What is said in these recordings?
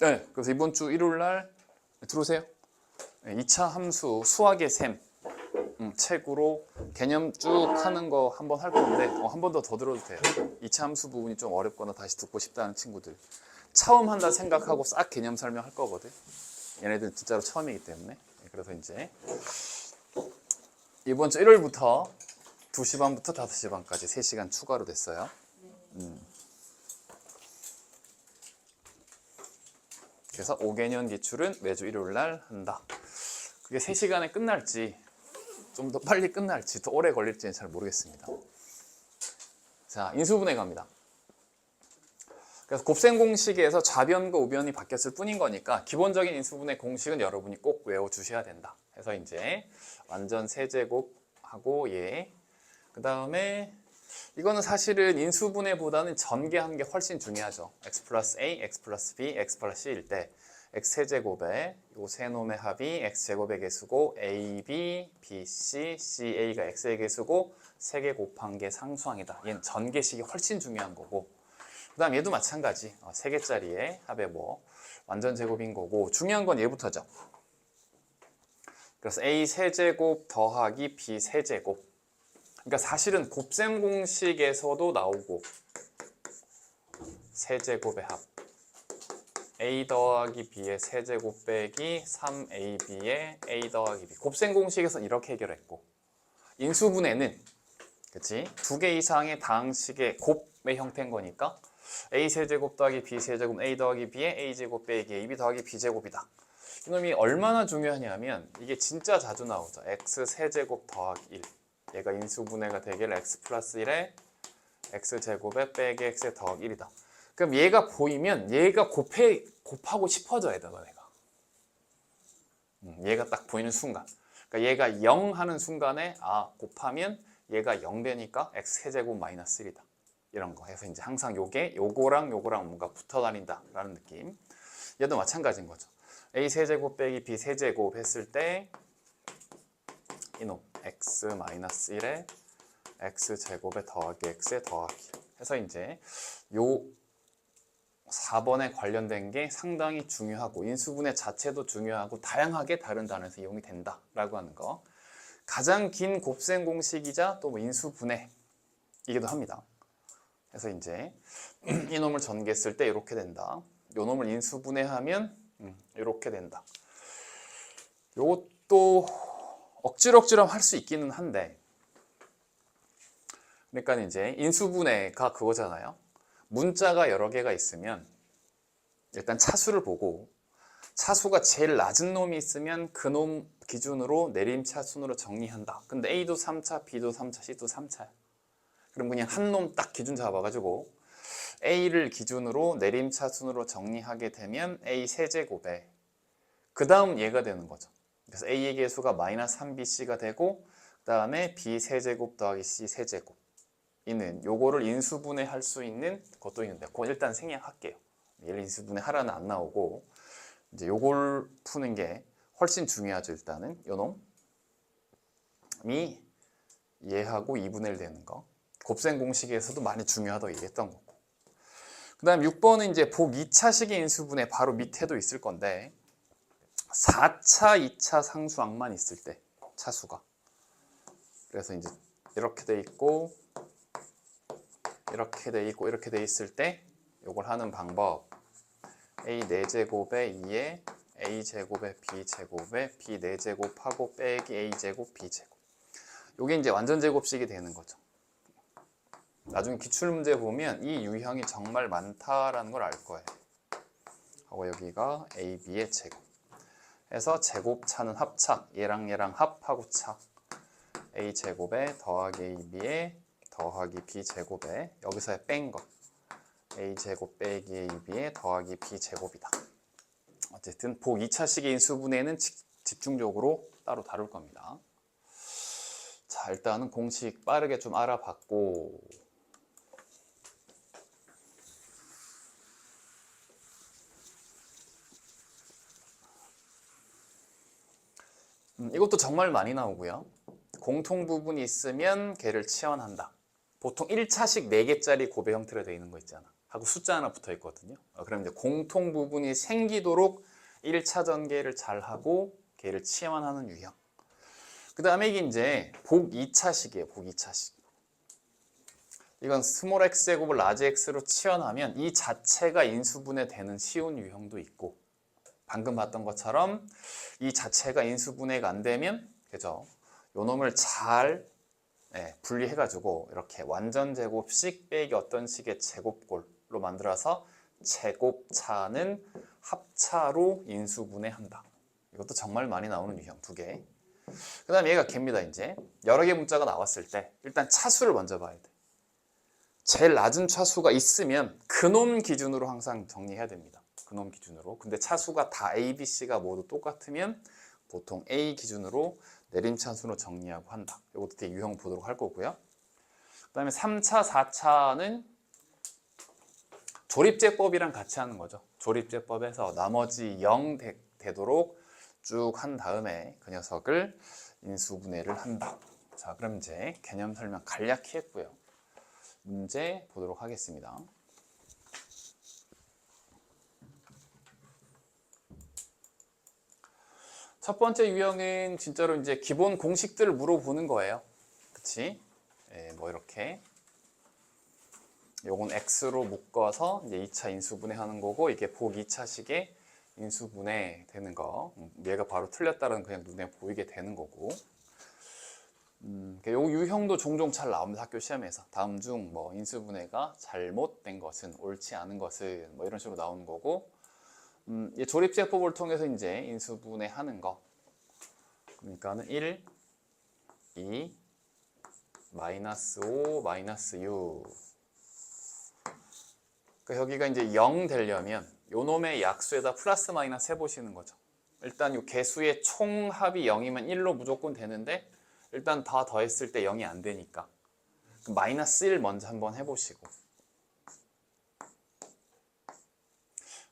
네, 그래서 이번 주 일요일 날 들어오세요. 2차 함수 수학의 셈 책으로 개념 쭉 하는 거 한번 할 건데 한 번 더 들어도 돼요. 2차 함수 부분이 좀 어렵거나 다시 듣고 싶다는 친구들 처음 한다 생각하고 싹 개념 설명할 거거든. 얘네들 진짜로 처음이기 때문에. 그래서 이제 이번 주 일요일부터 2시 반부터 5시 반까지 3시간 추가로 됐어요. 그래서 5개년 기출은 매주 일요일 날 한다. 그게 3시간에 끝날지 좀 더 빨리 끝날지 더 오래 걸릴지는 잘 모르겠습니다. 자, 인수분해 갑니다. 그래서 곱셈 공식에서 좌변과 우변이 바뀌었을 뿐인 거니까 기본적인 인수분해 공식은 여러분이 꼭 외워주셔야 된다. 그래서 이제 완전 세제곱하고 그 다음에 이거는 사실은 인수분해보다는 전개하는 게 훨씬 중요하죠. x 플러스 a, x 플러스 b, x 플러스 c일 때 x 세제곱에 요 세 놈의 합이 x 제곱의 개수고 a, b, b, c, c, a가 x의 개수고 3개 곱한 게 상수항이다. 얘는 전개식이 훨씬 중요한 거고 그 다음 얘도 마찬가지 3개짜리의 합의 완전 제곱인 거고 중요한 건 얘부터죠. 그래서 a 세제곱 더하기 b 세제곱 그러니까 사실은 곱셈 공식에서도 나오고 세제곱의 합 a 더하기 b의 세제곱 빼기 3ab의 a 더하기 b 곱셈 공식에서는 이렇게 해결했고 인수분해는 그치? 2개 이상의 다항식의 곱의 형태인 거니까 a 세제곱 더하기 b 세제곱 a 더하기 b의 a 제곱 빼기 ab 더하기 b 제곱이다. 이놈이 얼마나 중요하냐면 이게 진짜 자주 나오죠. x 세제곱 더하기 1 얘가 인수분해가 되길 x 플러스 1에 x 제곱에 빼기 x 더하기 1이다. 그럼 얘가 보이면 얘가 곱하고 싶어져야 돼 너네가. 얘가 딱 보이는 순간 그러니까 얘가 0 하는 순간에 곱하면 얘가 0 되니까 x 세제곱 마이너스 1이다. 이런 거 해서 이제 항상 요거랑 뭔가 붙어 다닌다 라는 느낌. 얘도 마찬가지인 거죠. a 세제곱 빼기 b 세제곱 했을 때 이놈 x 마이너스 1에 x 제곱에 더하기 x에 더하기 해서 이제 요 4번에 관련된 게 상당히 중요하고 인수분해 자체도 중요하고 다양하게 다른 단어에서 이용이 된다라고 하는 거. 가장 긴 곱셈 공식이자 또 인수분해이기도 합니다. 그래서 이제 이놈을 전개했을 때 이렇게 된다. 요놈을 인수분해하면 이렇게 된다. 요것도 억지로 할 수 있기는 한데 그러니까 이제 인수분해가 그거잖아요. 문자가 여러 개가 있으면 일단 차수를 보고 차수가 제일 낮은 놈이 있으면 그 놈 기준으로 내림차순으로 정리한다. 근데 A도 3차, B도 3차, C도 3차야. 그럼 그냥 한 놈 딱 기준 잡아가지고 A를 기준으로 내림차순으로 정리하게 되면 A 세제곱에 그 다음 얘가 되는 거죠. 그래서 A의 개수가 마이너스 3BC가 되고 그 다음에 B 세제곱 더하기 C 세제곱 이는 요거를 인수분해 할 수 있는 것도 있는데 그건 일단 생략할게요. 얘를 인수분해 하라는 안 나오고 이제 요걸 푸는 게 훨씬 중요하죠. 일단은 요놈이 얘하고 2분의 1 되는 거 곱셈 공식에서도 많이 중요하다고 얘기했던 거고 그 다음 6번은 이제 복 2차식의 인수분해 바로 밑에도 있을 건데 4차 2차 상수항만 있을 때 차수가 그래서 이제 이렇게 돼 있고 이렇게 돼 있고 이렇게 돼 있을 때 요걸 하는 방법 a 4제곱에 2에 a 제곱에 b 제곱에 b 4제곱하고 빼기 a 제곱 b 제곱 요게 이제 완전 제곱식이 되는 거죠. 나중에 기출문제 보면 이 유형이 정말 많다라는 걸 알 거예요. 하고 여기가 a, b의 제곱 해서 제곱차는 합차 얘랑 합하고 차 a 제곱에 더하기 a, b에 더하기 b 제곱에 여기서의 뺀 거 a 제곱 빼기 a, b에 더하기 b 제곱이다. 어쨌든 복 2차식의 인수분해는 집중적으로 따로 다룰 겁니다. 자, 일단은 공식 빠르게 좀 알아봤고 이것도 정말 많이 나오고요. 공통 부분이 있으면 걔를 치환한다. 보통 1차식 4개짜리 곱의 형태로 되어 있는 거 있잖아. 하고 숫자 하나 붙어 있거든요. 그럼 이제 공통 부분이 생기도록 1차 전개를 잘 하고 걔를 치환하는 유형. 그 다음에 이게 이제 복 2차식이에요. 복 2차식. 이건 스몰 x제곱을 라지 x로 치환하면 이 자체가 인수분해 되는 쉬운 유형도 있고, 방금 봤던 것처럼 이 자체가 인수분해가 안 되면, 그죠? 요 놈을 잘 분리해가지고 이렇게 완전 제곱식 빼기 어떤 식의 제곱골로 만들어서 제곱차는 합차로 인수분해한다. 이것도 정말 많이 나오는 유형 두 개. 그 다음에 얘가 걔입니다. 이제 여러 개 문자가 나왔을 때 일단 차수를 먼저 봐야 돼. 제일 낮은 차수가 있으면 그놈 기준으로 항상 정리해야 됩니다. 그놈 기준으로. 근데 차수가 다 A, B, C가 모두 똑같으면 보통 A 기준으로 내림차수로 정리하고 한다. 이것도 되게 유형 보도록 할 거고요. 그 다음에 3차, 4차는 조립제법이랑 같이 하는 거죠. 조립제법에서 나머지 0 되도록 쭉 한 다음에 그 녀석을 인수분해를 한다. 자, 그럼 이제 개념 설명 간략히 했고요. 문제 보도록 하겠습니다. 첫 번째 유형은 진짜로 이제 기본 공식들을 물어보는 거예요. 그치? 뭐 이렇게. 요건 x로 묶어서 이제 2차 인수분해 하는 거고, 이게 복 2차식의 인수분해 되는 거. 얘가 바로 틀렸다는 그냥 눈에 보이게 되는 거고. 요 유형도 종종 잘 나옵니다. 학교 시험에서. 다음 중 뭐 인수분해가 잘못된 것은, 옳지 않은 것은 뭐 이런 식으로 나오는 거고, 이 조립제법을 통해서 이제 인수분해 하는 거. 그러니까는 1, 2, 마이너스 5, 마이너스 6. 그러니까 여기가 이제 0 되려면 요 놈의 약수에다 플러스 마이너스 해보시는 거죠. 일단 요 개수의 총합이 0이면 1로 무조건 되는데, 일단 다 더했을 때 0이 안 되니까 마이너스 1 먼저 한번 해보시고,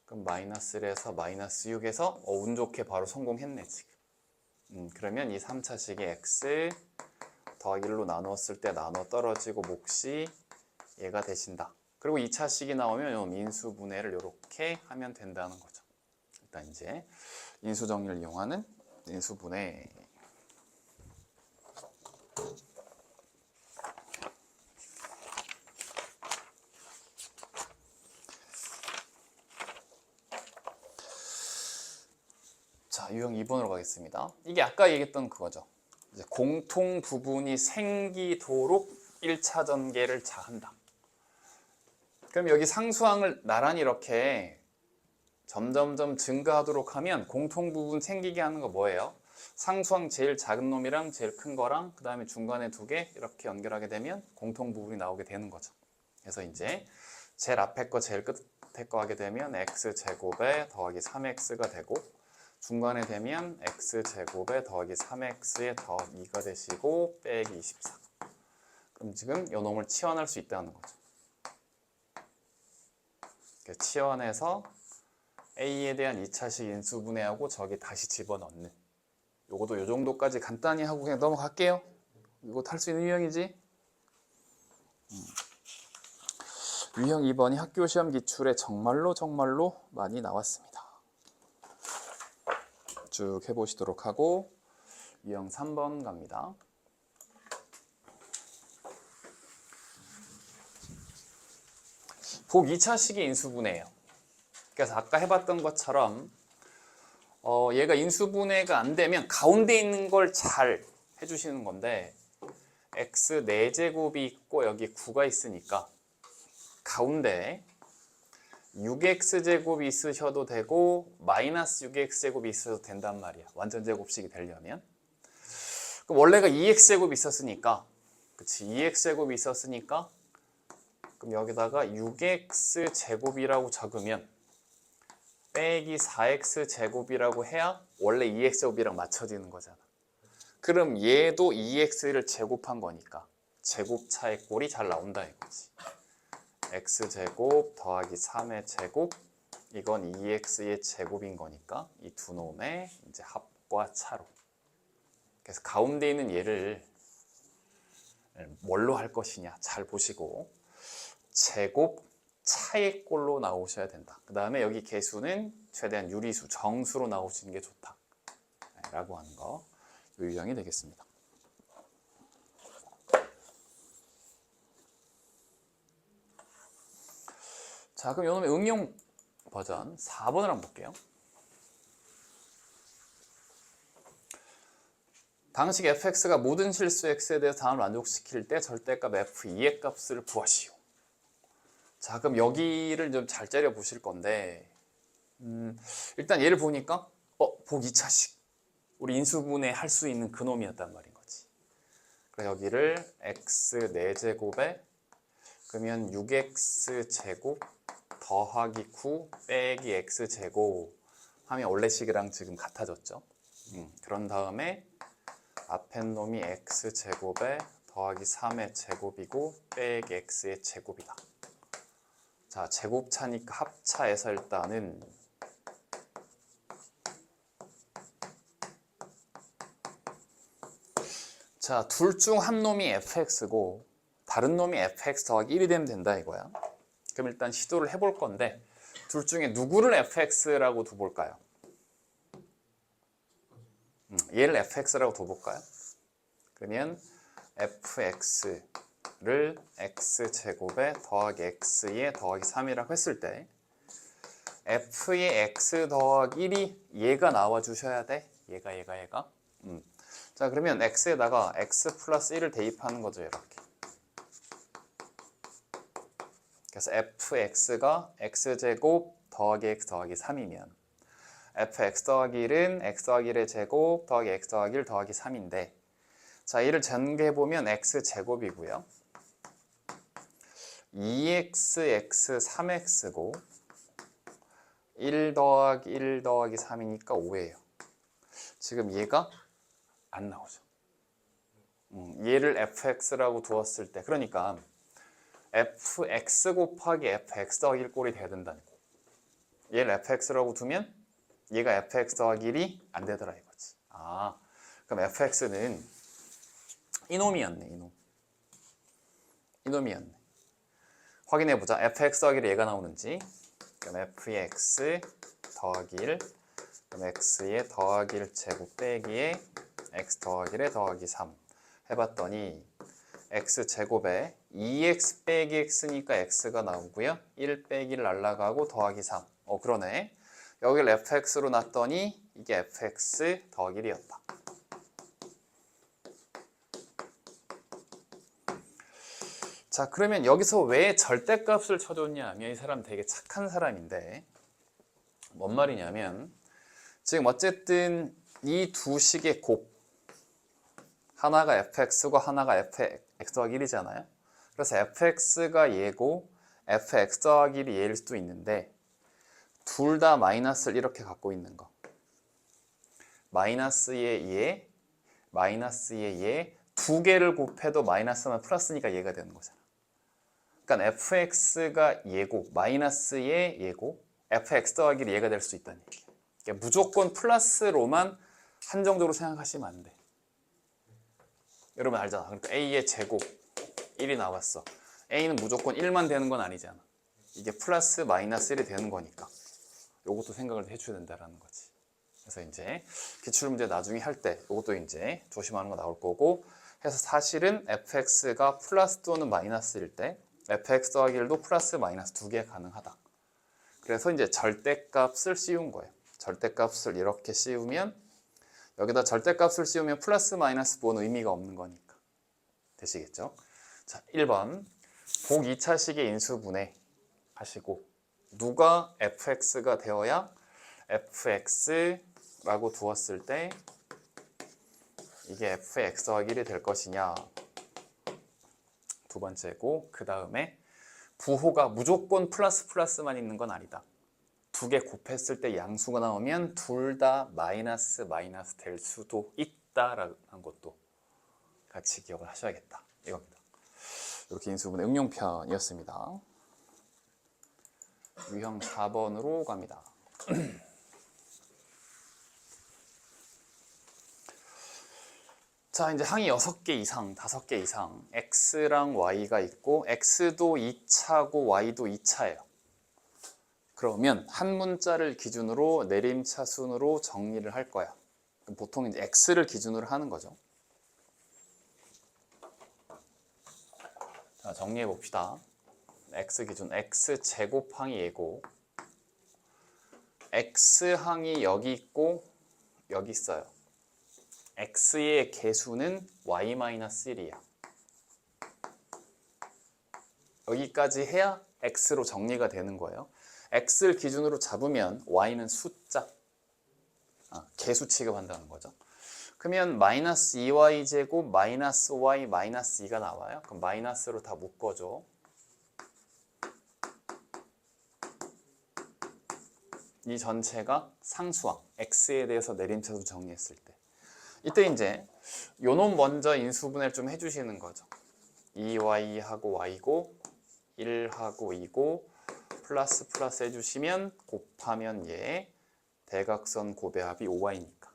그럼 마이너스 1에서 마이너스 6에서 운 좋게 바로 성공했네 지금. 그러면 이 3차식의 x 더하기 1로 나누었을 때 나눠 떨어지고 몫이 얘가 되신다. 그리고 2차식이 나오면 요 인수분해를 이렇게 하면 된다는 거죠. 일단 이제 인수정리를 이용하는 인수분해. 자, 유형 2번으로 가겠습니다. 이게 아까 얘기했던 그거죠. 이제 공통 부분이 생기도록 1차 전개를 잘 한다. 그럼 여기 상수항을 나란히 이렇게 점점점 증가하도록 하면 공통 부분 생기게 하는 거 뭐예요? 상수항 제일 작은 놈이랑 제일 큰 거랑 그 다음에 중간에 두 개 이렇게 연결하게 되면 공통 부분이 나오게 되는 거죠. 그래서 이제 제일 앞에 거 제일 끝에 거 하게 되면 x제곱에 더하기 3x가 되고, 중간에 되면 x제곱에 더하기 3x에 더 2가 되시고 빼기 24. 그럼 지금 요 놈을 치환할 수 있다는 거죠. 치환해서 a에 대한 2차식 인수분해하고 저기 다시 집어넣는, 요것도 요 정도까지 간단히 하고 그냥 넘어갈게요. 이거 할 수 있는 유형이지? 유형 2번이 학교 시험 기출에 정말로 많이 나왔습니다. 쭉 해보시도록 하고 유형 3번 갑니다. 복 2차식의 인수분해예요. 그래서 아까 해봤던 것처럼 얘가 인수분해가 안 되면 가운데 있는 걸 잘 해주시는 건데, x 4제곱이 있고 여기 9가 있으니까 가운데 6x제곱이 있으셔도 되고 마이너스 6x제곱이 있어도 된단 말이야. 완전 제곱식이 되려면. 그럼 원래가 2x제곱이 있었으니까, 그치, 2x제곱이 있었으니까 그럼 여기다가 6x제곱이라고 적으면 빼기 4x제곱이라고 해야 원래 2x제곱이랑 맞춰지는 거잖아. 그럼 얘도 2x를 제곱한 거니까 제곱차의 꼴이 잘 나온다 이거지. x제곱 더하기 3의 제곱, 이건 2x의 제곱인 거니까 이 두 놈의 이제 합과 차로. 그래서 가운데 있는 얘를 뭘로 할 것이냐 잘 보시고, 제곱 합차의 꼴로 나오셔야 된다. 그 다음에 여기 개수는 최대한 유리수, 정수로 나오시는 게 좋다. 라고 하는 거 유형이 되겠습니다. 자, 그럼 이놈의 응용 버전 4번을 한번 볼게요. 당식 fx가 모든 실수 x에 대해서 다음을 만족시킬 때 절대값 f2의 값을 구하시오. 자, 그럼 여기를 좀 잘 째려 보실 건데 일단 얘를 보니까 복 2차식 우리 인수분해 할 수 있는 그놈이었단 말인 거지. 그래서 여기를 x 4제곱에 그러면 6x제곱 더하기 9 빼기 x제곱 하면 원래식이랑 지금 같아졌죠. 그런 다음에 앞에 놈이 x제곱에 더하기 3의 제곱이고 빼기 x의 제곱이다. 자, 제곱차니까 합차에서 일단은 자, 둘 중 한 놈이 fx고 다른 놈이 fx 더하기 1이 되면 된다 이거야. 그럼 일단 시도를 해볼 건데 둘 중에 누구를 fx라고 둬볼까요? 얘를 fx라고 둬볼까요? 그러면 fx를 x제곱에 더하기 x에 더하기 3이라고 했을 때 f의 x 더하기 1이 얘가 나와주셔야 돼. 얘가. 자, 그러면 x에다가 x 플러스 1을 대입하는 거죠. 이렇게. 그래서 fx가 x제곱 더하기 x 더하기 3이면 fx 더하기 1은 x 더하기 1의 제곱 더하기 x 더하기 1 더하기 3인데 자, 이를 전개해보면 x제곱이고요. 2x, x, 3x고 1 더하기 1 더하기 3이니까 5예요. 지금 얘가 안 나오죠. 얘를 fx라고 두었을 때 그러니까 fx 곱하기 fx 더하기 1 꼴이 돼야 된다는 거. 얘를 fx라고 두면 얘가 fx 더하기 1이 안 되더라 이거지. 아, 그럼 fx는 이놈이었네. 이놈이었네. 확인해보자. fx 더하기 1이 얘가 나오는지. 그럼 f의 x 더하기 1 그럼 x의 더하기 1 제곱 빼기에 x 더하기 1에 더하기 3 해봤더니 x제곱에 2x 빼기 x니까 x가 나오고요. 1 빼기 1 날라가고 더하기 3. 그러네. 여기를 fx로 놨더니 이게 fx 더하기 1이었다. 자, 그러면 여기서 왜 절대값을 쳐줬냐 하면 이 사람 되게 착한 사람인데 뭔 말이냐면 지금 어쨌든 이 두 식의 곱 하나가 fx고 하나가 fx 더하기 1이잖아요. 그래서 fx가 얘고 fx 더하기 1이 얘일 수도 있는데 둘 다 마이너스를 이렇게 갖고 있는 거. 마이너스의 얘, 마이너스의 얘 두 개를 곱해도 마이너스만 플러스니까 얘가 되는 거잖아. 그러니까 fx가 얘고 마이너스의 얘고 fx 더하기 1이 얘가 될 수 있다는 얘기야. 그러니까 무조건 플러스로만 한정적으로 생각하시면 안 돼. 여러분 알잖아. 그러니까 a의 제곱 1이 나왔어. a는 무조건 1만 되는 건 아니잖아. 이게 플러스 마이너스 1이 되는 거니까 요것도 생각을 해줘야 된다는 거지. 그래서 이제 기출문제 나중에 할 때 요것도 이제 조심하는 거 나올 거고 해서 사실은 fx가 플러스 또는 마이너스일 때 fx 더하기 1도 플러스 마이너스 두 개 가능하다. 그래서 이제 절대값을 씌운 거예요. 절대값을 이렇게 씌우면 여기다 절대값을 씌우면 플러스 마이너스 보는 의미가 없는 거니까 되시겠죠? 자, 1번 복 2차식의 인수분해 하시고 누가 fx가 되어야 fx라고 두었을 때 이게 fx 더하기 1이 될 것이냐 두 번째고 그 다음에 부호가 무조건 플러스만 있는 건 아니다. 두 개 곱했을 때 양수가 나오면 둘 다 마이너스 될 수도 있다라는 것도 같이 기억을 하셔야겠다. 이겁니다. 이렇게 인수분해 응용편이었습니다. 유형 4번으로 갑니다. 자, 이제 항이 6개 이상, 5개 이상 x랑 y가 있고 x도 2차고 y도 2차예요. 그러면 한 문자를 기준으로 내림차순으로 정리를 할 거야. 그럼 보통 이제 x를 기준으로 하는 거죠. 자, 정리해 봅시다. x 기준 x 제곱항이 얘고 x항이 여기 있고 여기 있어요. x의 개수는 y-1이야. 여기까지 해야 x로 정리가 되는 거예요. x를 기준으로 잡으면 y는 숫자, 개수 취급한다는 거죠. 그러면 마이너스 2y제곱 마이너스 y 마이너스 2가 나와요. 그럼 마이너스로 다 묶어줘. 이 전체가 상수항, x에 대해서 내림차수 정리했을 때. 이때 이제 요놈 먼저 인수분해를 좀 해주시는 거죠. 2y하고 y고 1하고 2고 플러스 플러스 해주시면 곱하면 얘 대각선 곱의 합이 5y니까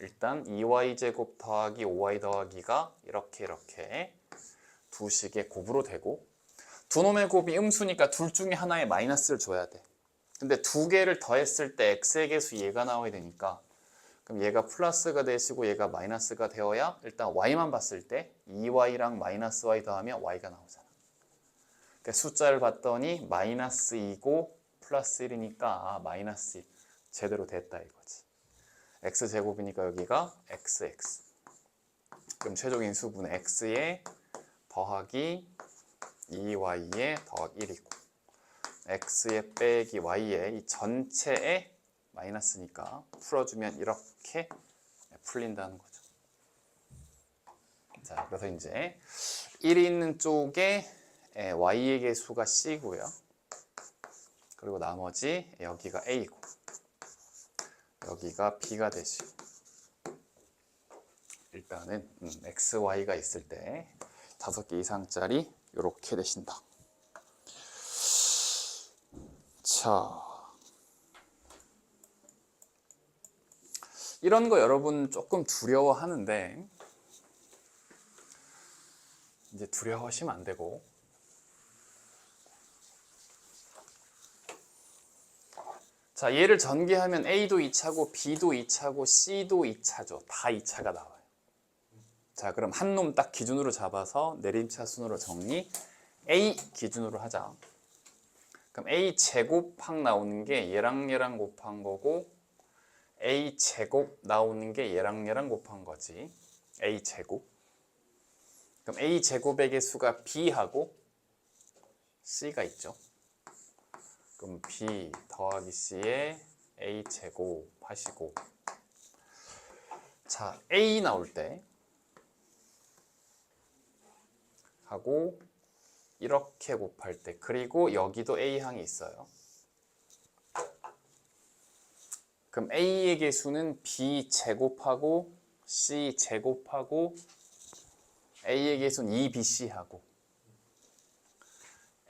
일단 2y제곱 더하기 5y 더하기가 이렇게 두 식의 곱으로 되고 두 놈의 곱이 음수니까 둘 중에 하나에 마이너스를 줘야 돼. 근데 두 개를 더했을 때 x의 개수 얘가 나와야 되니까 그럼 얘가 플러스가 되시고 얘가 마이너스가 되어야 일단 y만 봤을 때 2y랑 마이너스 y 더하면 y가 나오잖아. 그러니까 숫자를 봤더니 마이너스 2고 플러스 1이니까 마이너스 1 제대로 됐다 이거지. x제곱이니까 여기가 xx. 그럼 최종 인수분해 x에 더하기 2y에 더하기 1이고 x에 빼기 y에 이 전체에 마이너스니까 풀어주면 이렇게 풀린다는 거죠. 자, 그래서 이제 1이 있는 쪽에 y의 개수가 c고요. 그리고 나머지 여기가 a고 여기가 b가 되시고 일단은 x, y가 있을 때 5개 이상짜리 이렇게 되신다. 자, 이런 거 여러분 조금 두려워하는데 이제 두려워하시면 안 되고 자, 얘를 전개하면 A도 2차고 B도 2차고 C도 2차죠. 다 2차가 나와요. 자, 그럼 한 놈 딱 기준으로 잡아서 내림차순으로 정리 A 기준으로 하자. 그럼 A 제곱항 나오는 게 얘랑 얘랑 곱한 거고 A 제곱 나오는 게 얘랑 얘랑 곱한 거지. A 제곱. 그럼 A 제곱의 개수가 B하고 C가 있죠. 그럼 B 더하기 C에 A 제곱 하시고 자, A 나올 때 하고 이렇게 곱할 때 그리고 여기도 A항이 있어요. 그럼 A의 개수는 B 제곱하고 C 제곱하고 A의 개수는 2BC하고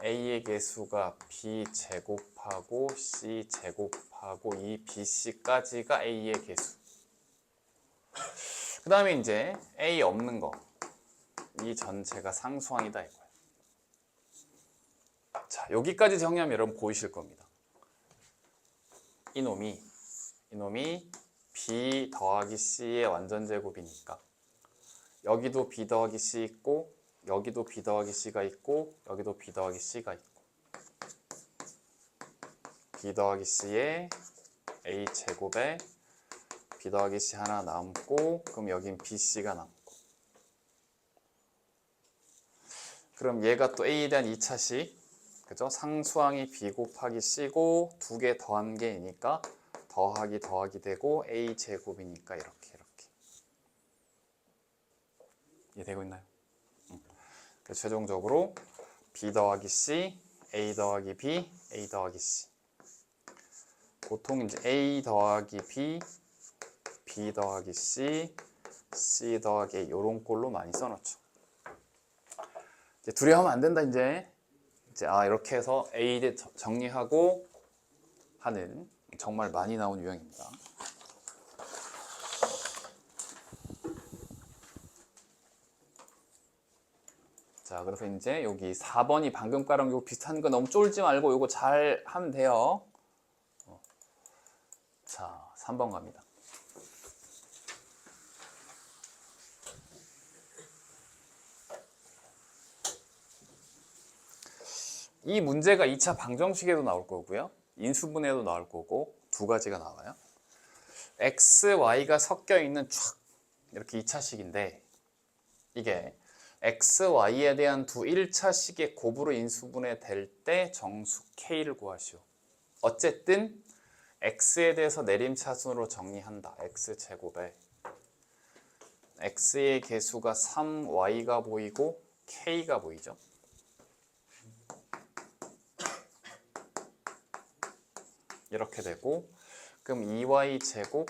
A의 개수가 B 제곱하고 C 제곱하고 2BC까지가 A의 개수. 그 다음에 이제 A 없는 거. 이 전체가 상수항이다 이거예요. 자, 여기까지 정리하면 여러분 보이실 겁니다. 이놈이 B 더하기 C의 완전 제곱이니까 여기도 B 더하기 C 있고 여기도 B 더하기 C가 있고 여기도 B 더하기 C가 있고 B 더하기 C에 A 제곱에 B 더하기 C 하나 남고 그럼 여긴 BC가 남고 그럼 얘가 또 A에 대한 2차식 그죠? 상수항이 B 곱하기 C고 두 개 더한 게니까 더하기 되고 A 제곱이니까 이렇게 이해되고 있나요? 그래서 최종적으로 B 더하기 C, A 더하기 B, A 더하기 C 보통 이제 A 더하기 B, B 더하기 C, C 더하기 A 이런 꼴로 많이 써놓죠. 이제 두려워하면 안 된다 이제 이렇게 해서 A 정리하고 하는 정말 많이 나온 유형입니다. 자, 그래서 이제 여기 4번이 방금 까랑 요 비슷한 거 너무 쫄지 말고 요거 잘 하면 돼요. 자, 3번 갑니다. 이 문제가 2차 방정식에도 나올 거고요. 인수분해에도 나올 거고 두 가지가 나와요. x, y가 섞여 있는 촥 이렇게 2차식인데 이게 x, y에 대한 두 1차식의 곱으로 인수분해 될 때 정수 k를 구하시오. 어쨌든 x에 대해서 내림차순으로 정리한다. x제곱에 x의 개수가 3, y가 보이고 k가 보이죠. 이렇게 되고 그럼 2y 제곱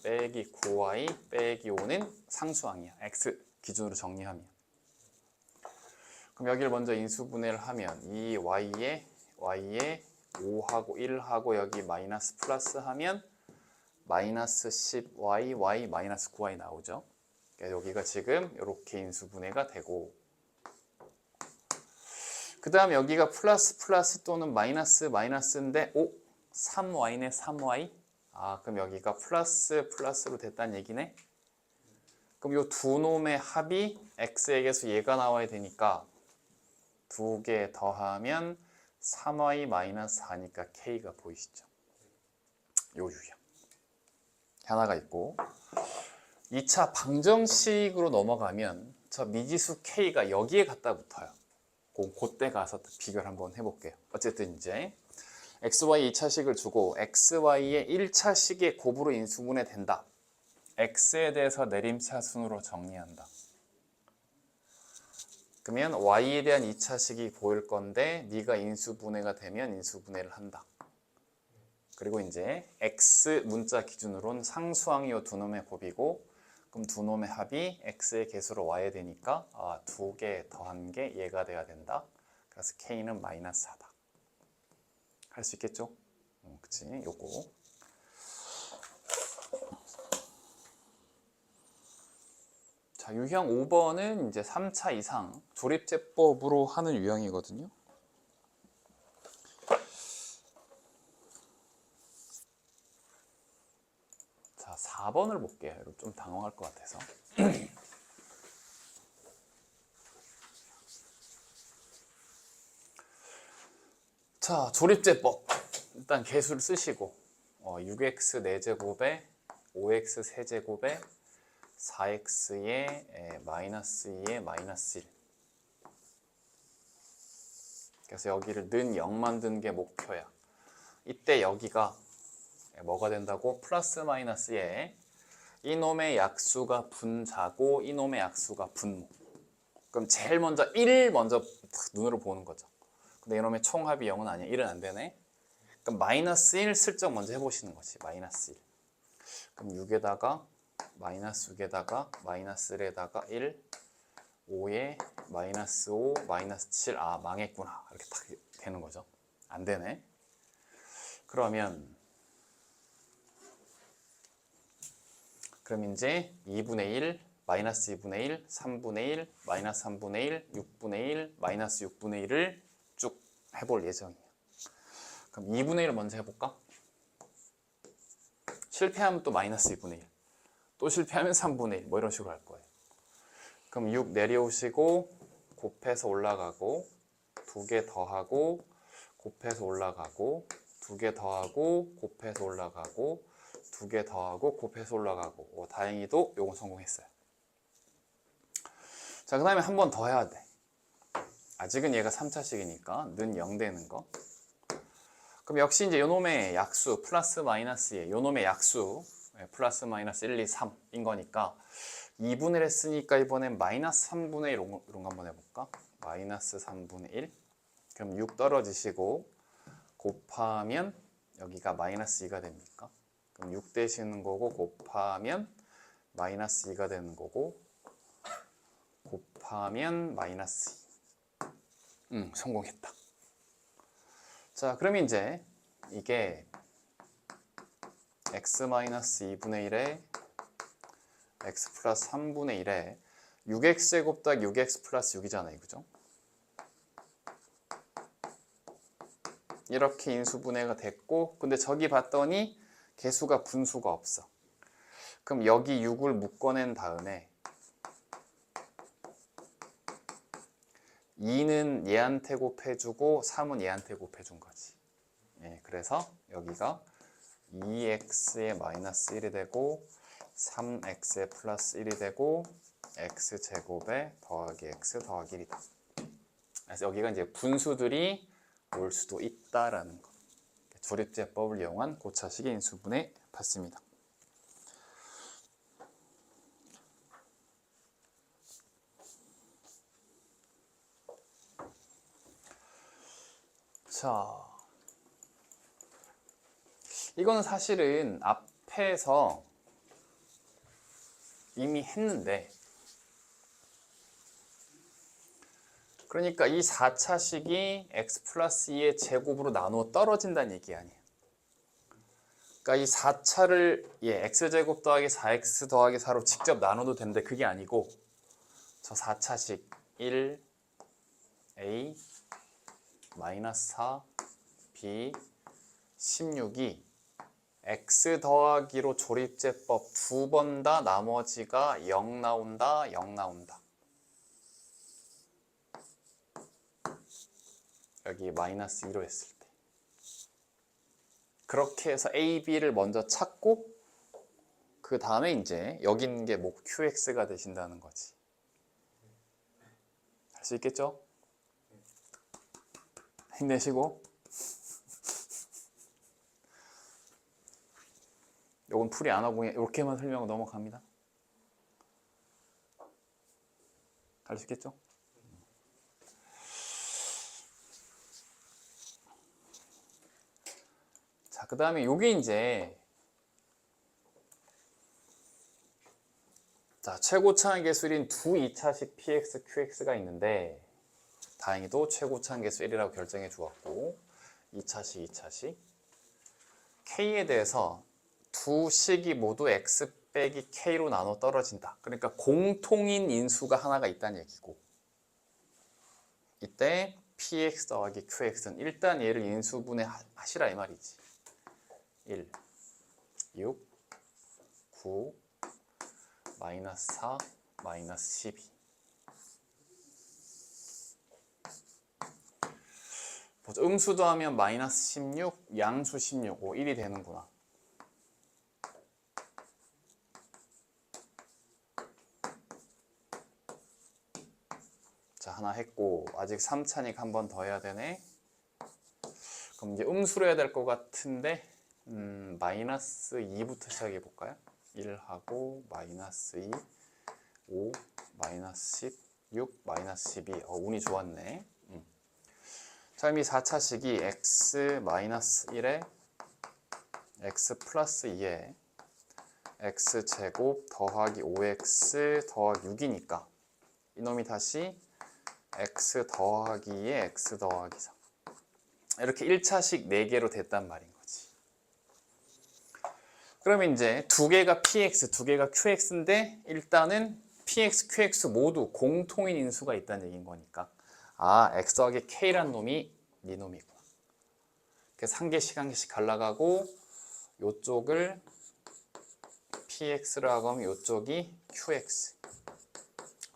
빼기 9y 빼기 5는 상수항이야. x 기준으로 정리하면. 그럼 여기를 먼저 인수분해를 하면 이 y에 5하고 1하고 여기 마이너스 플러스 하면 마이너스 10y, y 마이너스 9y 나오죠. 그러니까 여기가 지금 이렇게 인수분해가 되고 그 다음 여기가 플러스 플러스 또는 마이너스 마이너스인데 3y네 3y. 아, 그럼 여기가 플러스 플러스로 됐다는 얘기네. 그럼 이 두 놈의 합이 x에게서 얘가 나와야 되니까 두 개 더하면 3y 마이너스 4니까 k가 보이시죠? 요 유형 하나가 있고 2차 방정식으로 넘어가면 저 미지수 k가 여기에 갖다 붙어요. 그때 가서 비교를 한번 해볼게요. 어쨌든 이제 xy 2차식을 주고 xy의 1차식의 곱으로 인수분해 된다. x에 대해서 내림차순으로 정리한다. 그러면 y에 대한 2차식이 보일 건데 네가 인수분해가 되면 인수분해를 한다. 그리고 이제 x 문자 기준으로는 상수항이 두 놈의 곱이고 그럼 두 놈의 합이 x의 개수로 y에 되니까 두 개 더한 게 얘가 돼야 된다. 그래서 k는 마이너스 4다. 할 수 있겠죠? 그치? 요거. 자, 유형 5번은 이제 3차 이상 조립제법으로 하는 유형이거든요. 자, 4번을 볼게요. 좀 당황할 것 같아서. 자, 조립제법. 일단 개수를 쓰시고 6x 4제곱에 5x 세제곱에 4x에 마이너스 2에 마이너스 1. 그래서 여기를 는 0 만드는 게 목표야. 이때 여기가 뭐가 된다고? 플러스 마이너스에 이놈의 약수가 분자고 이놈의 약수가 분모. 그럼 제일 먼저 1 먼저 눈으로 보는 거죠. 근데 이놈의 총합이 0은 아니야. 1은 안 되네. 그럼 마이너스 1 슬쩍 먼저 해보시는 거지. 마이너스 1. 그럼 6에다가 마이너스 6에다가 마이너스 1에다가 1, 5에 마이너스 5, 마이너스 7. 아, 망했구나. 이렇게 딱 되는 거죠. 안 되네. 그럼 이제 2분의 1, 마이너스 2분의 1, 3분의 1, 마이너스 3분의 1, 6분의 1, 마이너스 6분의 1을 쭉 해볼 예정이에요. 그럼 2분의 1을 먼저 해볼까? 실패하면 또 마이너스 2분의 1. 또 실패하면 3분의 1. 뭐 이런 식으로 할 거예요. 그럼 6 내려오시고 곱해서 올라가고 두 개 더하고 곱해서 올라가고 두 개 더하고 곱해서 올라가고 두 개 더하고 곱해서 올라가고 다행히도 요건 성공했어요. 자, 그 다음에 한 번 더 해야 돼. 아직은 얘가 3차식이니까 는 0 되는 거. 그럼 역시 이제 요놈의 약수 플러스 마이너스에 요놈의 약수 플러스 마이너스 1, 2, 3인 거니까 2분의 1 했으니까 이번엔 마이너스 3분의 1 이런 거 한번 해볼까? 마이너스 3분의 1. 그럼 6 떨어지시고 곱하면 여기가 마이너스 2가 됩니까? 그럼 6 되시는 거고 곱하면 마이너스 2가 되는 거고 곱하면 마이너스 2. 성공했다. 자, 그럼 이제 이게 x 마이너스 2분의 1에 x 플러스 3분의 1에 6x제곱 더하기 6x 플러스 6이잖아요. 그죠? 이렇게 인수분해가 됐고, 근데 저기 봤더니 개수가 분수가 없어. 그럼 여기 6을 묶어낸 다음에 2는 얘한테 곱해주고 3은 얘한테 곱해준 거지. 예, 그래서 여기가 2x에 마이너스 1이 되고 3x에 플러스 1이 되고 x제곱에 더하기 x 더하기 1이다. 그래서 여기가 이제 분수들이 올 수도 있다라는 거. 조립제법을 이용한 고차식의 인수분해 봤습니다. 자, 이건 사실은 앞에서 이미 했는데, 그러니까 이 4차식이 x 플러스 2의 제곱으로 나누어 떨어진다는 얘기 아니에요. 그러니까 이 4차를 x제곱 더하기 4x 더하기 4로 직접 나눠도 되는데 그게 아니고 저 4차식 1, a, 마이너스 4, b, 16이 x 더하기로 조립제법 두 번 다 나머지가 0 나온다, 0 나온다. 여기 마이너스 2로 했을 때. 그렇게 해서 a, b를 먼저 찾고 그 다음에 이제 여기 있는 게 뭐 qx가 되신다는 거지. 할 수 있겠죠? 힘내시고. 요건 풀이 안 하고 이렇게만 설명하고 넘어갑니다. 할 수 있겠죠? 자, 그 다음에 요게 이제 자, 최고차항 계수인 두 2차식 px, qx가 있는데 다행히도 최고차항 계수 1이라고 결정해 주었고 2차식, 2차식 k에 대해서 두 식이 모두 x 빼기 k로 나눠 떨어진다. 그러니까 공통인 인수가 하나가 있다는 얘기고 이때 px 더하기 qx는 일단 얘를 인수분해 하시라 이 말이지. 1, 6, 9, 마이너스 4, 마이너스 12. 음수도 하면 마이너스 16, 양수 16, 1이 되는구나. 자, 하나 했고 아직 3차니까 한 번 더 해야 되네. 그럼 이제 음수로 해야 될 것 같은데 마이너스 2부터 시작해 볼까요? 1하고 마이너스 2, 5, 마이너스 10, 6, 마이너스 12. 운이 좋았네. 자, 그럼 이 4차식이 x 마이너스 1에 x 플러스 2에 x제곱 더하기 5x 더하기 6이니까 이놈이 다시 x 더하기 2에 x 더하기 3. 이렇게 1차식 4개로 됐단 말인 거지. 그러면 이제 두 개가 px, 두 개가 qx인데 일단은 px, qx 모두 공통인 인수가 있다는 얘기인 거니까 아, x 더하기 k란 놈이 네 놈이구나. 그래서 한 개씩 한 개씩 갈라가고 요쪽을 px라고 하면 요쪽이 qx.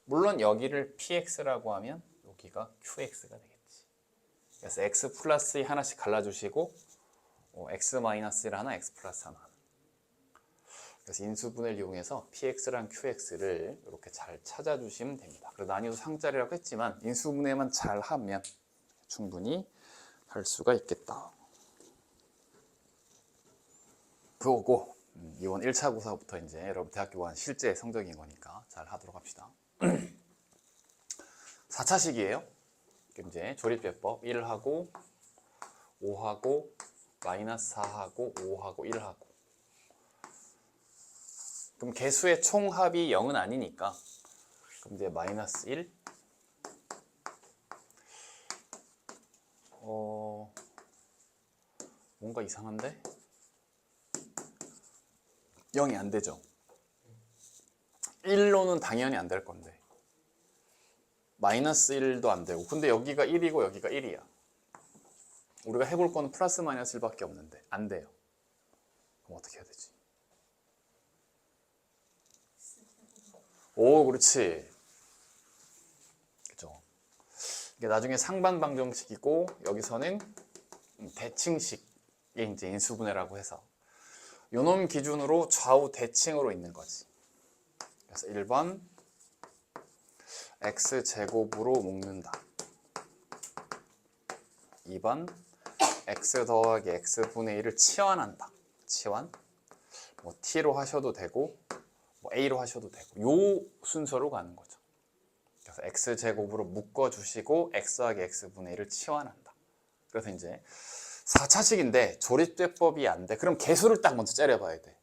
물론 여기를 px라고 하면 여기가 qx가 되겠지. 그래서 x 플러스 2 하나씩 갈라주시고 x 마이너스 1 하나, x 플러스 하나. 그래서 인수분해를 이용해서 px랑 qx를 이렇게 잘 찾아주시면 됩니다. 그래서 난이도 상짜리라고 했지만 인수분해만 잘 하면 충분히 할 수가 있겠다. 그거고 이번 1차 고사부터 이제 여러분 대학교 간 실제 성적인 거니까 잘 하도록 합시다. 4차식이에요. 이제 조립제법 1하고 5하고 마이너스 4하고 5하고 1하고 그럼 개수의 총합이 0은 아니니까 그럼 이제 마이너스 1 뭔가 이상한데? 0이 안 되죠. 1로는 당연히 안 될 건데 마이너스 1도 안 되고, 근데 여기가 1이고 여기가 1이야. 우리가 해볼 거는 플러스 마이너스 1밖에 없는데 안 돼요. 그럼 어떻게 해야 되지? 오, 그렇지. 그죠? 이게 나중에 상반 방정식이고, 여기서는 대칭식의 이제 인수분해라고 해서 요놈 기준으로 좌우 대칭으로 있는 거지. 그래서 1번 x제곱으로 묶는다. 2번 x 더하기 x분의 1을 치환한다. 치환. 뭐 t로 하셔도 되고 뭐 a로 하셔도 되고 요 순서로 가는 거죠. 그래서 x제곱으로 묶어주시고 x 더하기 x분의 1을 치환한다. 그래서 이제 4차식인데 조립대법이 안 돼. 그럼 개수를 딱 먼저 째려봐야 돼.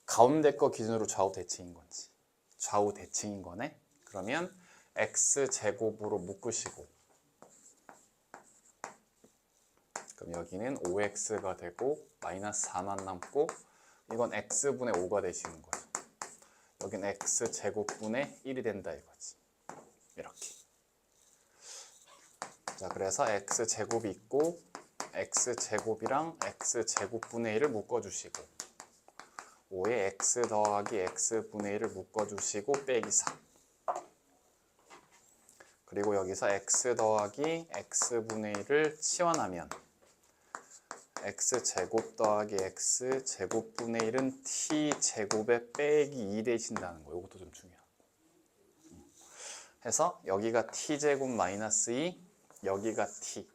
가운데 거 기준으로 좌우 대칭인 건지. 좌우 대칭인 거네. 그러면 x제곱으로 묶으시고, 그럼 여기는 5x가 되고 마이너스 4만 남고, 이건 x분의 5가 되시는 거죠. 여긴 x제곱분의 1이 된다 이거지. 이렇게. 자, 그래서 x제곱이 있고 x제곱이랑 x제곱분의 1을 묶어주시고, 5에 x 더하기 x분의 1을 묶어주시고 빼기 4. 그리고 여기서 x 더하기 x분의 1을 치환하면 x제곱 더하기 x제곱분의 1은 t제곱에 빼기 2 되신다는 거. 이것도 좀 중요하고. 해서 여기가 t제곱 마이너스 2, 여기가 t.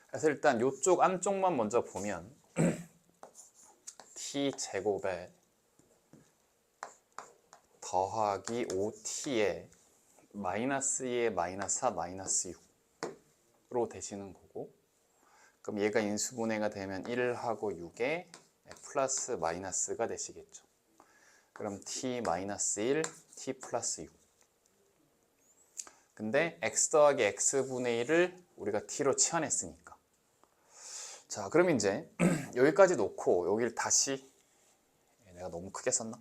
그래서 일단 이쪽 안쪽만 먼저 보면 t제곱에 더하기 5t에 마이너스 2에 마이너스 4, 마이너스 6으로 되시는 거고, 그럼 얘가 인수분해가 되면 1하고 6에 플러스 마이너스가 되시겠죠. 그럼 t 마이너스 1, t 플러스 6. 근데 x 더하기 x분의 1을 우리가 t로 치환했으니까. 자, 그럼 이제 여기까지 놓고 여기를 다시, 내가 너무 크게 썼나?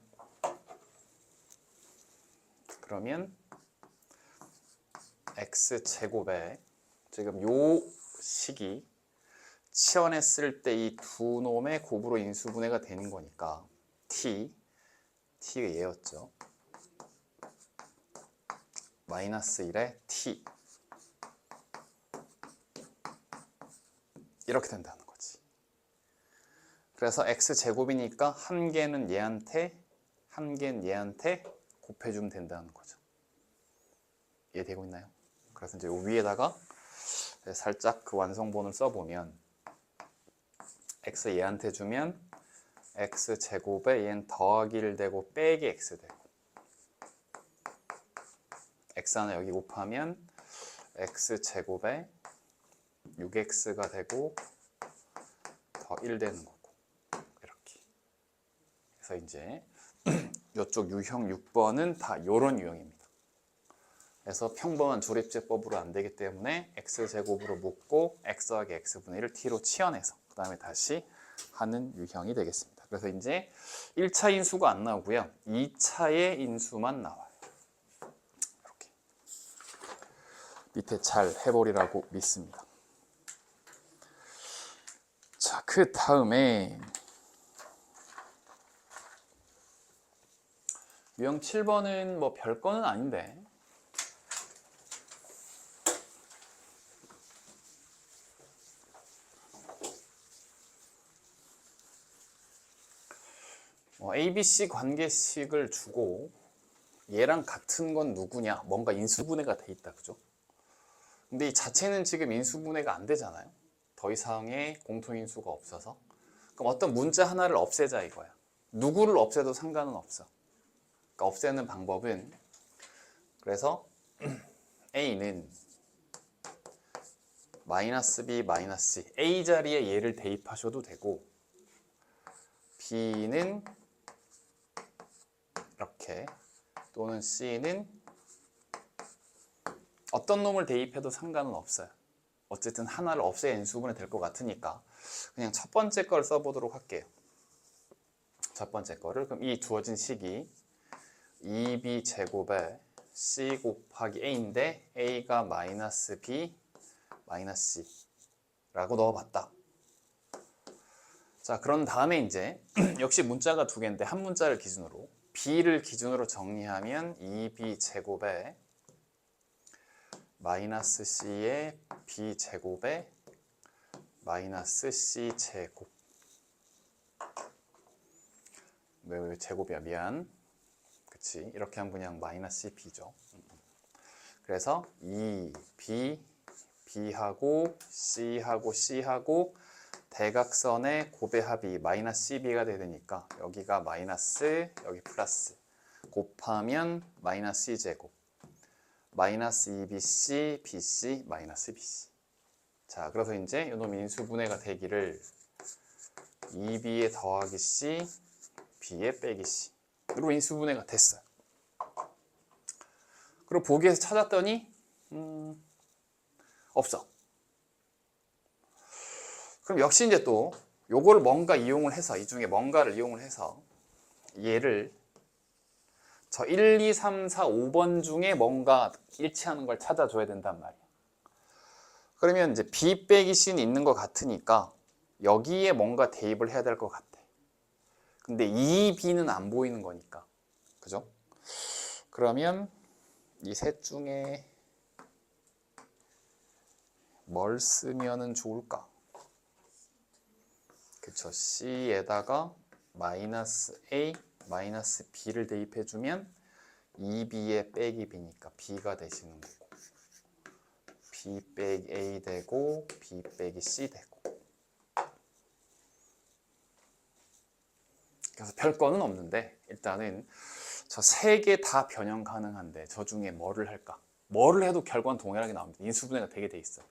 그러면 x제곱에 지금 요 식이 치환했을 때 이 두 놈의 곱으로 인수분해가 되는 거니까 t가 얘였죠. 마이너스 1에 t 이렇게 된다는 거지. 그래서 x제곱이니까 한 개는 얘한테 한 개는 얘한테 곱해주면 된다는 거죠. 이해되고 있나요? 그래서 이제 요 위에다가 살짝 그 완성본을 써보면 x 얘한테 주면 x제곱에 얘는 더하기 1 되고 빼기 x 되고, x 하나 여기 곱하면 x제곱에 6x가 되고 더 1 되는 거고, 이렇게. 그래서 이제 이쪽 유형 6번은 다 요런 유형입니다. 그래서 평범한 조립제법으로 안 되기 때문에 x제곱으로 묶고 x 더하기 x분의 1을 t로 치환해서 그 다음에 다시 하는 유형이 되겠습니다. 그래서 이제 1차 인수가 안 나오고요. 2차의 인수만 나와요. 이렇게. 밑에 잘 해보리라고 믿습니다. 자, 그 다음에 유형 7번은 뭐 별거는 아닌데, ABC 관계식을 주고 얘랑 같은 건 누구냐, 뭔가 인수분해가 돼 있다, 그죠? 근데 이 자체는 지금 인수분해가 안 되잖아요. 더 이상의 공통인수가 없어서. 그럼 어떤 문자 하나를 없애자 이거야. 누구를 없애도 상관은 없어. 그러니까 없애는 방법은, 그래서 A는 마이너스 B, 마이너스 C, A 자리에 얘를 대입하셔도 되고, B는 이렇게, 또는 C는 어떤 놈을 대입해도 상관은 없어요. 어쨌든 하나를 없애야 인수분해 될 것 같으니까 그냥 첫 번째 걸 써보도록 할게요. 첫 번째 거를, 그럼 이 주어진 식이 2b 제곱에 C 곱하기 A인데 A가 마이너스 B 마이너스 C라고 넣어봤다. 자, 그런 다음에 이제 역시 문자가 두 개인데 한 문자를 기준으로 B를 기준으로 정리하면 2B 제곱에 마이너스 C의 B 제곱에 마이너스 C 제곱. 왜 제곱이야? 미안. 그치? 이렇게 하면 그냥 마이너스 B죠. 그래서 2B, B하고 C하고 C하고 대각선의 곱의 합이 마이너스 CB가 되니까 여기가 마이너스, 여기 플러스 곱하면 마이너스 C제곱 마이너스 2BC, BC, 마이너스 BC. 자, 그래서 이제 이놈 인수분해가 되기를 2B에 더하기 C, B에 빼기 C 으로 인수분해가 됐어요. 그리고 보기에서 찾았더니 없어. 그럼 역시 이제 또 요거를 뭔가 이용을 해서 이 중에 뭔가를 이용을 해서 얘를 저 1, 2, 3, 4, 5번 중에 뭔가 일치하는 걸 찾아줘야 된단 말이야. 그러면 이제 B 빼기 C는 있는 것 같으니까 여기에 뭔가 대입을 해야 될 것 같아. 근데 2B는 안 보이는 거니까. 그죠? 그러면 이 셋 중에 뭘 쓰면은 좋을까? 그쵸. C에다가 마이너스 A, 마이너스 B를 대입해주면 2B에 빼기 B니까 B가 되시는 거고 B 빼기 A 되고 B 빼기 C 되고. 그래서 별거는 없는데 일단은 저 세 개 다 변형 가능한데 저 중에 뭐를 할까? 뭐를 해도 결과는 동일하게 나옵니다. 인수분해가 되게 돼 있어.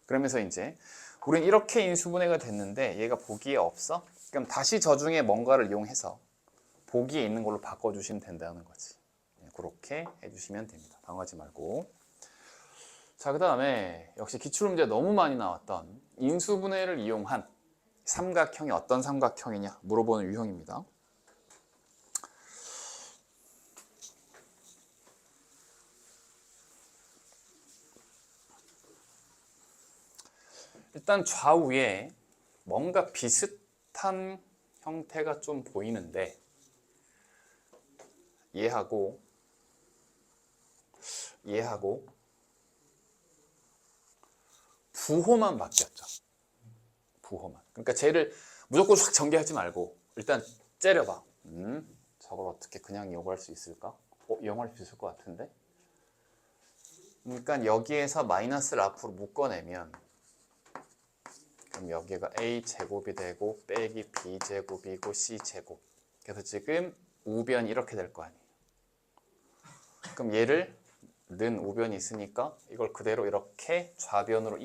그러면서 이제 우린 이렇게 인수분해가 됐는데 얘가 보기에 없어? 그럼 다시 저 중에 뭔가를 이용해서 보기에 있는 걸로 바꿔주시면 된다는 거지. 그렇게 해주시면 됩니다. 당하지 말고. 자, 그 다음에 역시 기출문제 너무 많이 나왔던 인수분해를 이용한 삼각형이 어떤 삼각형이냐 물어보는 유형입니다. 일단 좌우에 뭔가 비슷한 형태가 좀 보이는데 얘하고 부호만 바뀌었죠. 부호만. 그러니까 쟤를 무조건 확 전개하지 말고 일단 째려봐. 저걸 어떻게 그냥 이용할 수 있을까? 이용할 수 있을 것 같은데? 그러니까 여기에서 마이너스를 앞으로 묶어내면 그럼 여기가 A제곱이 되고 빼기 B제곱이고 C제곱. 그래서 지금 우변이 이렇게 될 거 아니에요. 그럼 얘를 는 우변이 있으니까 이걸 그대로 이렇게 좌변으로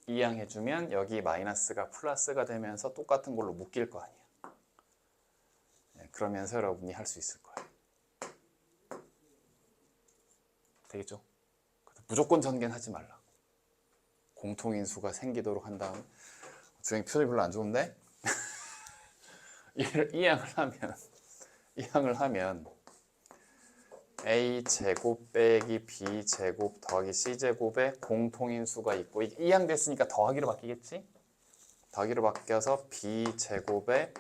이항해주면 여기 마이너스가 플러스가 되면서 똑같은 걸로 묶일 거 아니에요. 네, 그러면서 여러분이 할 수 있을 거예요. 되겠죠? 무조건 전개는 하지 말라. 공통인수가 생기도록 한 다음 주행 표정이 별로 안 좋은데 얘를 이항을 하면 A제곱 빼기 B제곱 더하기 C제곱에 공통인수가 있고 이항됐으니까 더하기로 바뀌겠지? 더하기로 바뀌어서 B제곱에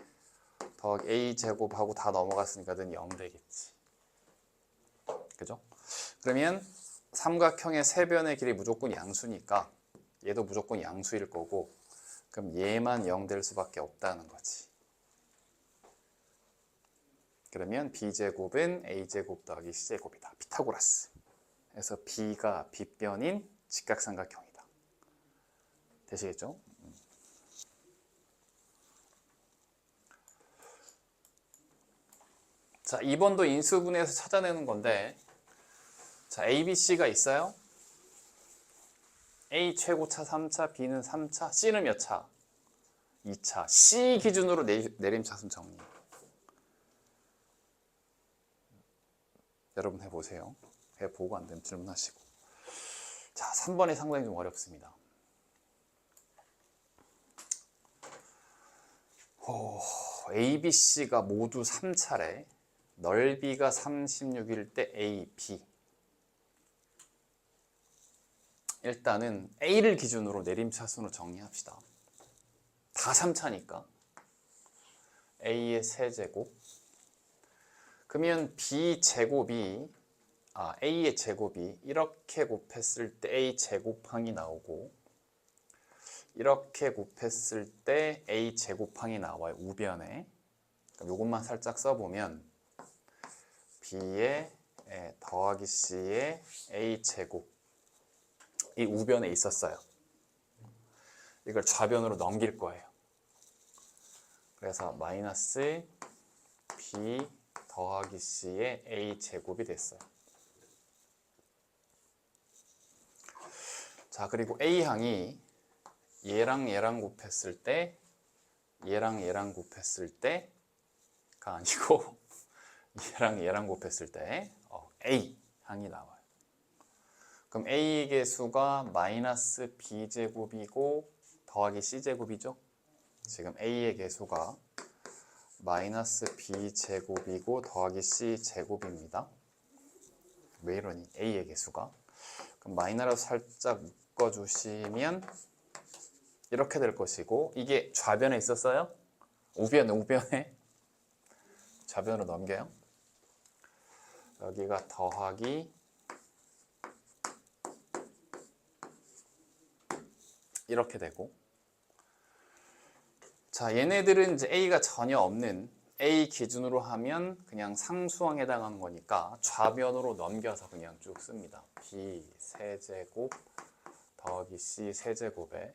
더하기 A제곱하고 다 넘어갔으니까 는 0 되겠지. 그죠? 그러면 삼각형의 세 변의 길이 무조건 양수니까 얘도 무조건 양수일 거고 그럼 얘만 0 될 수밖에 없다는 거지. 그러면 B제곱은 A제곱 더하기 C제곱이다. 피타고라스. 그래서 B가 빗변인 직각삼각형이다. 되시겠죠? 자, 2번도 인수분해에서 찾아내는 건데 자, A, B, C가 있어요. A 최고차 3차, B는 3차, C는 몇 차? 2차. C 기준으로 내림차순 정리. 여러분 해보세요. 해보고 안 되면 질문하시고. 자, 3번이 상당히 좀 어렵습니다. A, B, C가 모두 3차래. 넓이가 36일 때 A, B. 일단은 A를 기준으로 내림차순으로 정리합시다. 다 3차니까 A의 세제곱. 그러면 B제곱이 A의 제곱이 이렇게 곱했을 때 A 제곱항이 나오고 이렇게 곱했을 때 A 제곱항이 나와요. 우변에. 이것만 살짝 써보면 B의 더하기 C의 A 제곱 이 우변에 있었어요. 이걸 좌변으로 넘길 거예요. 그래서 마이너스 B 더하기 C의 A 제곱이 됐어요. 자, 그리고 A항이 얘랑 얘랑 곱했을 때 얘랑 얘랑 곱했을 때가 아니고 얘랑 얘랑 곱했을 때 A항이 나와요. 그럼 A의 개수가 마이너스 B제곱이고 더하기 C제곱이죠. 지금 A의 개수가 마이너스 B제곱이고 더하기 C제곱입니다. 왜 이러니? A의 개수가. 그럼 마이너로 살짝 묶어주시면 이렇게 될 것이고 이게 좌변에 있었어요? 우변에 좌변으로 넘겨요. 여기가 더하기 이렇게 되고 자, 얘네들은 이제 A가 전혀 없는 A 기준으로 하면 그냥 상수항에 해당하는 거니까 좌변으로 넘겨서 그냥 쭉 씁니다. B 세제곱 더하기 C 세제곱에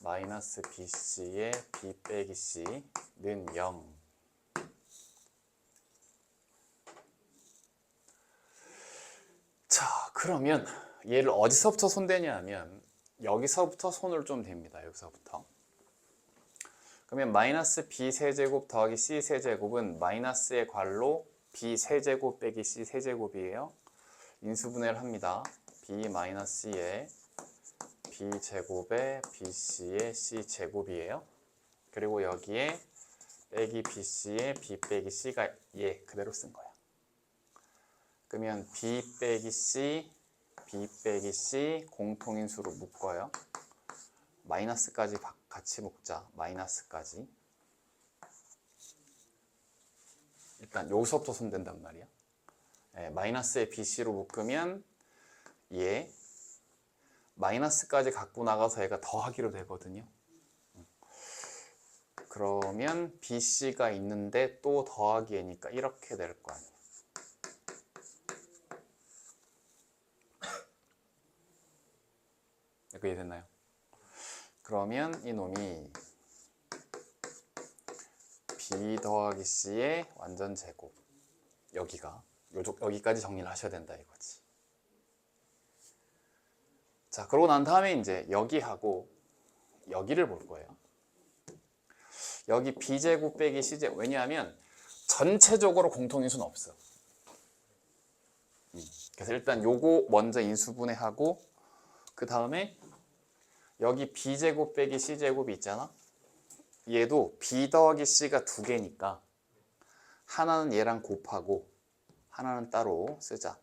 마이너스 BC의 B 빼기 C는 0. 자, 그러면 얘를 어디서부터 손대냐 하면 여기서부터 손을 좀 댑니다. 여기서부터. 그러면 마이너스 B 세제곱 더하기 C 세제곱은 마이너스의 괄호 B 세제곱 빼기 C 세제곱이에요. 인수분해를 합니다. B 마이너스의 B 제곱에 BC의 C 제곱이에요. 그리고 여기에 빼기 BC의 B 빼기 C가 얘 그대로 쓴 거야. 그러면 B 빼기 C, B 빼기 C 공통인수로 묶어요. 마이너스까지 같이 묶자. 마이너스까지. 일단 여기서부터 손댄단 말이야. 마이너스에 BC로 묶으면 얘 마이너스까지 갖고 나가서 얘가 더하기로 되거든요. 그러면 BC가 있는데 또 더하기니까 이렇게 될 거 아니에요. 그게 됐나요? 그러면 이놈이 B 더하기 C의 완전 제곱 여기까지 정리를 하셔야 된다 이거지. 자, 그러고 난 다음에 이제 여기하고 여기를 볼 거예요. 여기 B제곱 빼기 C제곱. 왜냐하면 전체적으로 공통인수는 없어. 그래서 일단 요거 먼저 인수분해하고 그 다음에 여기 B제곱 빼기 C제곱이 있잖아. 얘도 B 더하기 C가 두 개니까 하나는 얘랑 곱하고 하나는 따로 쓰자.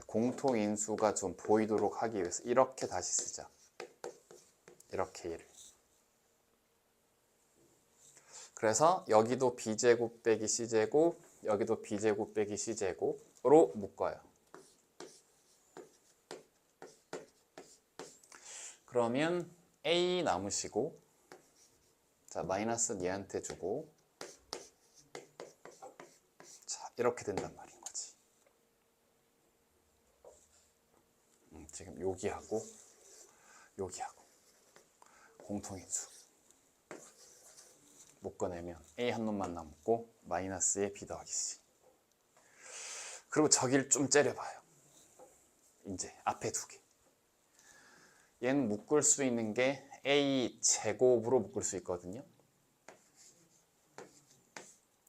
공통인수가 좀 보이도록 하기 위해서 이렇게 다시 쓰자. 이렇게 얘를. 그래서 여기도 B제곱 빼기 C제곱, 여기도 B제곱 빼기 C제곱으로 묶어요. 그러면 A 남으시고 자, 마이너스는 얘한테 주고 자, 이렇게 된단 말인 거지. 지금 여기하고 공통인수 묶어내면 A 한 놈만 남고 마이너스의 B 더하기 C. 그리고 저기를 좀 째려봐요. 이제 앞에 두 개. 얘는 묶을 수 있는 게 A 제곱으로 묶을 수 있거든요.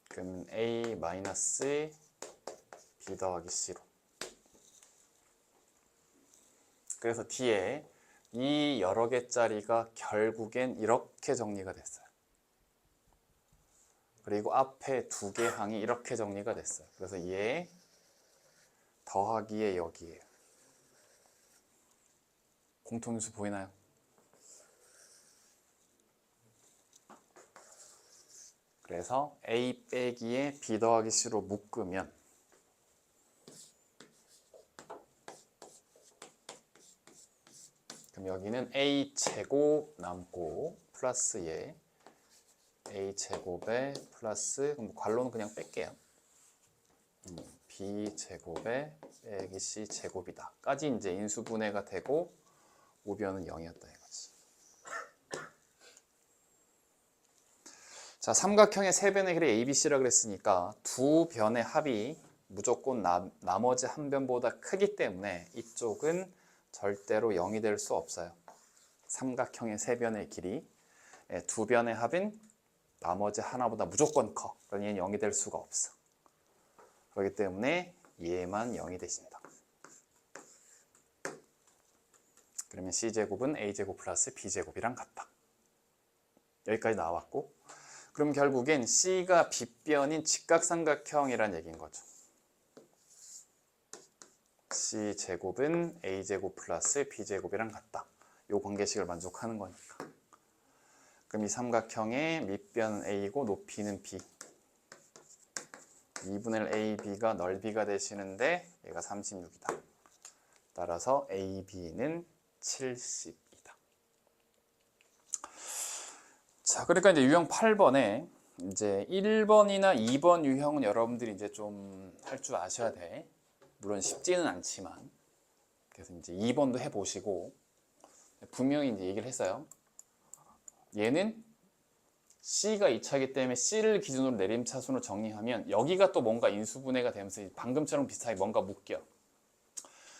그럼 A 마이너스 B 더하기 C로. 그래서 뒤에 이 여러 개짜리가 결국엔 이렇게 정리가 됐어요. 그리고 앞에 두 개 항이 이렇게 정리가 됐어요. 그래서 얘 더하기에 여기에요. 공통인수 보이나요? 그래서 A 빼기에 B 더하기 C로 묶으면 그럼 여기는 A 제곱 남고 플러스 얘 A 제곱에 플러스 그럼 괄호는 그냥 뺄게요. B 제곱에 빼기 C 제곱이다. 까지 이제 인수분해가 되고 우변은 0이었다 이거지. 자, 삼각형의 세 변의 길이 ABC라 그랬으니까 두 변의 합이 무조건 나머지 한 변보다 크기 때문에 이쪽은 절대로 0이 될 수 없어요. 삼각형의 세 변의 길이 두 변의 합인 나머지 하나보다 무조건 커. 그러니 얘는 0이 될 수가 없어. 그렇기 때문에 얘만 0이 되신다. 그러면 C제곱은 A제곱 플러스 B제곱이랑 같다. 여기까지 나왔고 그럼 결국엔 C가 빗변인 직각삼각형이란 얘기인 거죠. C제곱은 A제곱 플러스 B제곱이랑 같다. 이 관계식을 만족하는 거니까. 그럼 이 삼각형의 밑변은 A고 높이는 B. 2분의 1 AB가 넓이가 되시는데 얘가 36이다. 따라서 AB는 70이다. 자, 그러니까 이제 유형 8번에 이제 1번이나 2번 유형은 여러분들이 이제 좀 할 줄 아셔야 돼. 물론 쉽지는 않지만. 그래서 이제 2번도 해보시고 분명히 이제 얘기를 했어요. 얘는 C가 2차이기 때문에 C를 기준으로 내림차순으로 정리하면 여기가 또 뭔가 인수분해가 되면서 방금처럼 비슷하게 뭔가 묶여.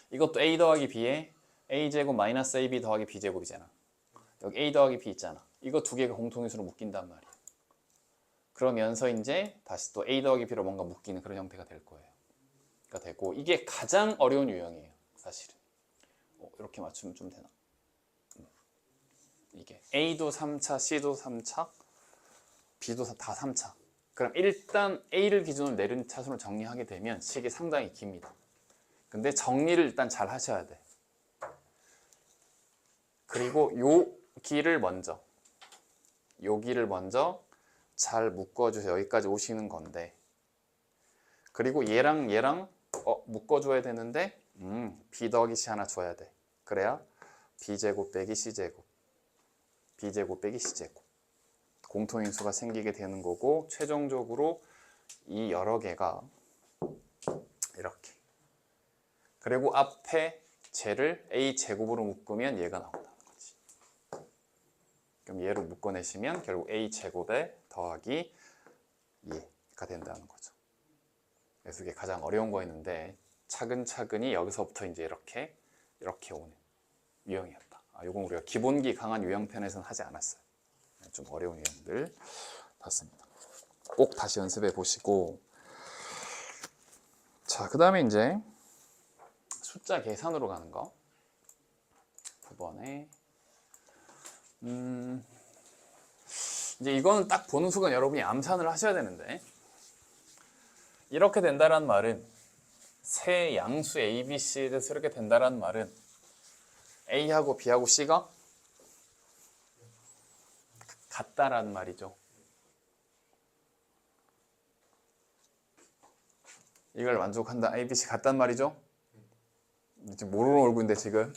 이것도 A 더하기 B에 A제곱 마이너스 AB 더하기 B제곱이잖아. 여기 A 더하기 B 있잖아. 이거 두 개가 공통인수로 묶인단 말이야. 그러면서 이제 다시 또 A 더하기 B로 뭔가 묶이는 그런 형태가 될 거예요. 그러니까 되고 이게 가장 어려운 유형이에요. 사실은. 이렇게 맞추면 좀 되나? 이게 A도 3차, C도 3차, B도 다 3차. 그럼 일단 A를 기준으로 내린 차순을 정리하게 되면 식이 상당히 깁니다. 근데 정리를 일단 잘 하셔야 돼. 그리고 요 길을 먼저 잘 묶어주세요. 여기까지 오시는 건데 그리고 얘랑 묶어줘야 되는데 B 더하기 C 하나 줘야 돼. 그래야 B제곱 빼기 C제곱 B제곱 빼기 C제곱 공통인수가 생기게 되는 거고 최종적으로 이 여러 개가 이렇게 그리고 앞에 쟤를 A제곱으로 묶으면 얘가 나온다는 거지. 그럼 얘를 묶어내시면 결국 A제곱에 더하기 얘가 된다는 거죠. 그래서 이게 가장 어려운 거였는데 차근차근히 여기서부터 이제 이렇게 오는 유형이었다. 이건 우리가 기본기 강한 유형편에서는 하지 않았어요. 좀 어려운 유형들 봤습니다. 꼭 다시 연습해 보시고 자, 그 다음에 이제 숫자 계산으로 가는 거 9번에 이제 이거는 딱 보는 순간 여러분이 암산을 하셔야 되는데 이렇게 된다는 말은 세 양수 A, B, C에 대해서 이렇게 된다는 말은 A하고 B하고 C가 같다라는 말이죠. 이걸 만족한다. A, B, C 같단 말이죠. 지금 모르는 얼굴인데 지금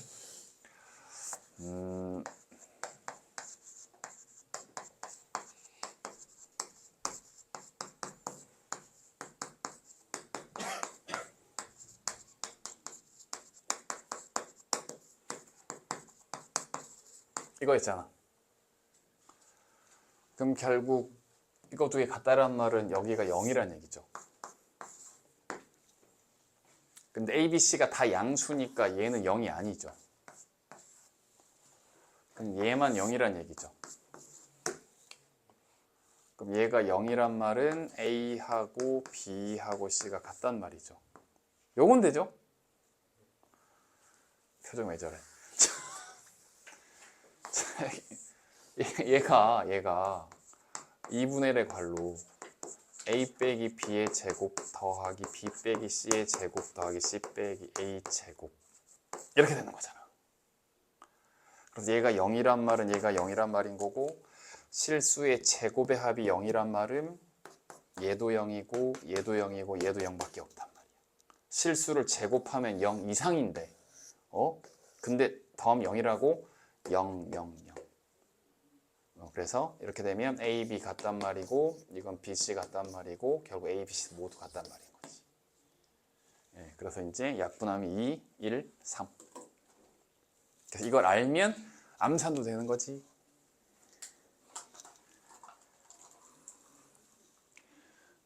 이거 있잖아. 그럼 결국 이거 두 개 같다라는 말은 여기가 0이라는 얘기죠. 근데 A, B, C가 다 양수니까 얘는 0이 아니죠. 그럼 얘만 0이란 얘기죠. 그럼 얘가 0이란 말은 A하고 B하고 C가 같단 말이죠. 요건 되죠? 표정 왜 저래? 얘가 2분의 1의 괄호 a 빼기 b의 제곱 더하기 b 빼기 c의 제곱 더하기 c 빼기 a 제곱 이렇게 되는 거잖아. 그래서 얘가 0이란 말은 얘가 0이란 말인 거고 실수의 제곱의 합이 0이란 말은 얘도 0이고 얘도 0이고 얘도 0밖에 없단 말이야. 실수를 제곱하면 0 이상인데 근데 더하면 0이라고 0, 0, 0. 그래서 이렇게 되면 A, B 같단 말이고 이건 B, C 같단 말이고 결국 A, B, C 모두 같단 말인 거지. 그래서 이제 약분하면 2, 1, 3. 그래서 이걸 알면 암산도 되는 거지.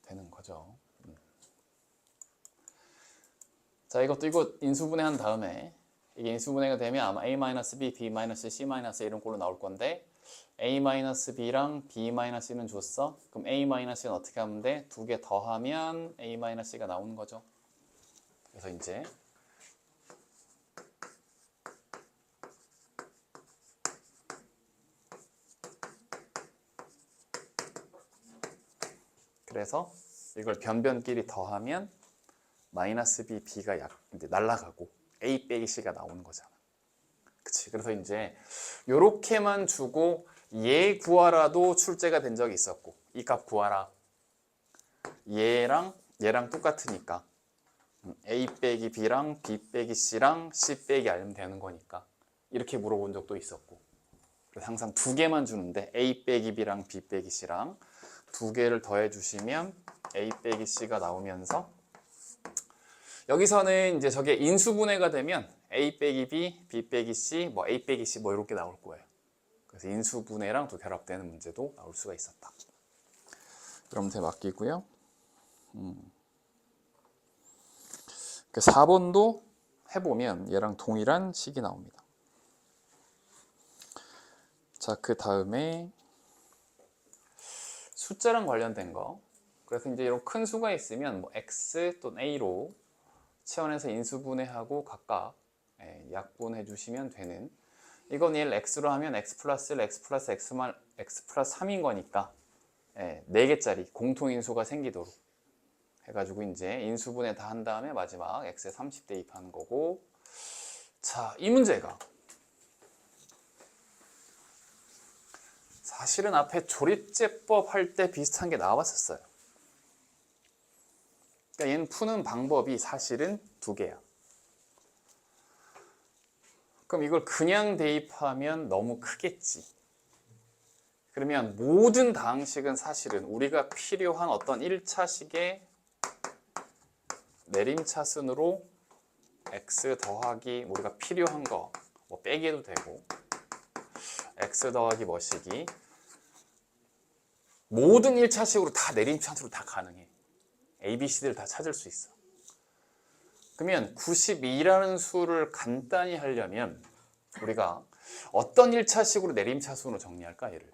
되는 거죠. 자, 이거 인수분해한 다음에 이게 인수분해가 되면 아마 A-B, B-C, C- 이런 꼴로 나올 건데 A-B랑 B-C는 줬어? 그럼 A-C는 어떻게 하면 돼? 두 개 더하면 A-C가 나오는 거죠. 그래서 이제 그래서 이걸 변변끼리 더하면 마이너스 B, B가 이제 날라가고 A 빼기 C가 나오는 거잖아. 그치? 그래서 이제 요렇게만 주고 얘 구하라도 출제가 된 적이 있었고 이 값 구하라. 얘랑 똑같으니까 A 빼기 B랑 B 빼기 C랑 C 빼기 알면 되는 거니까 이렇게 물어본 적도 있었고 그래서 항상 두 개만 주는데 A 빼기 B랑 B 빼기 C랑 두 개를 더해 주시면 A 빼기 C가 나오면서 여기서는 이제 저게 인수분해가 되면 A 빼기 B, B 빼기 C, 뭐 A 빼기 C 뭐 이렇게 나올 거예요. 그래서 인수분해랑 또 결합되는 문제도 나올 수가 있었다. 그럼 대 맡기고요. 4번도 해보면 얘랑 동일한 식이 나옵니다. 자, 그 다음에 숫자랑 관련된 거. 그래서 이제 이런 큰 수가 있으면 뭐 x 또는 a로 치환해서 인수분해하고 각각 약분해 주시면 되는. 이건 1 x로 하면 x 플러스 1, x 플러스 x만 x 플러스 3인 거니까 4개짜리 공통인수가 생기도록 해가지고 이제 인수분해 다 한 다음에 마지막 x에 30 대입하는 거고. 자, 이 문제가 사실은 앞에 조립제법 할 때 비슷한 게 나왔었어요. 그러니까 얘는 푸는 방법이 사실은 두 개야. 그럼 이걸 그냥 대입하면 너무 크겠지. 그러면 모든 다항식은 사실은 우리가 필요한 어떤 1차식의 내림차순으로 x 더하기 우리가 필요한 거 뭐 빼기도 되고 x 더하기 뭐시기 모든 1차식으로 다 내림차순으로 다 가능해. A, B, C를 다 찾을 수 있어. 그러면 92라는 수를 간단히 하려면 우리가 어떤 1차식으로 내림차순으로 정리할까 얘를?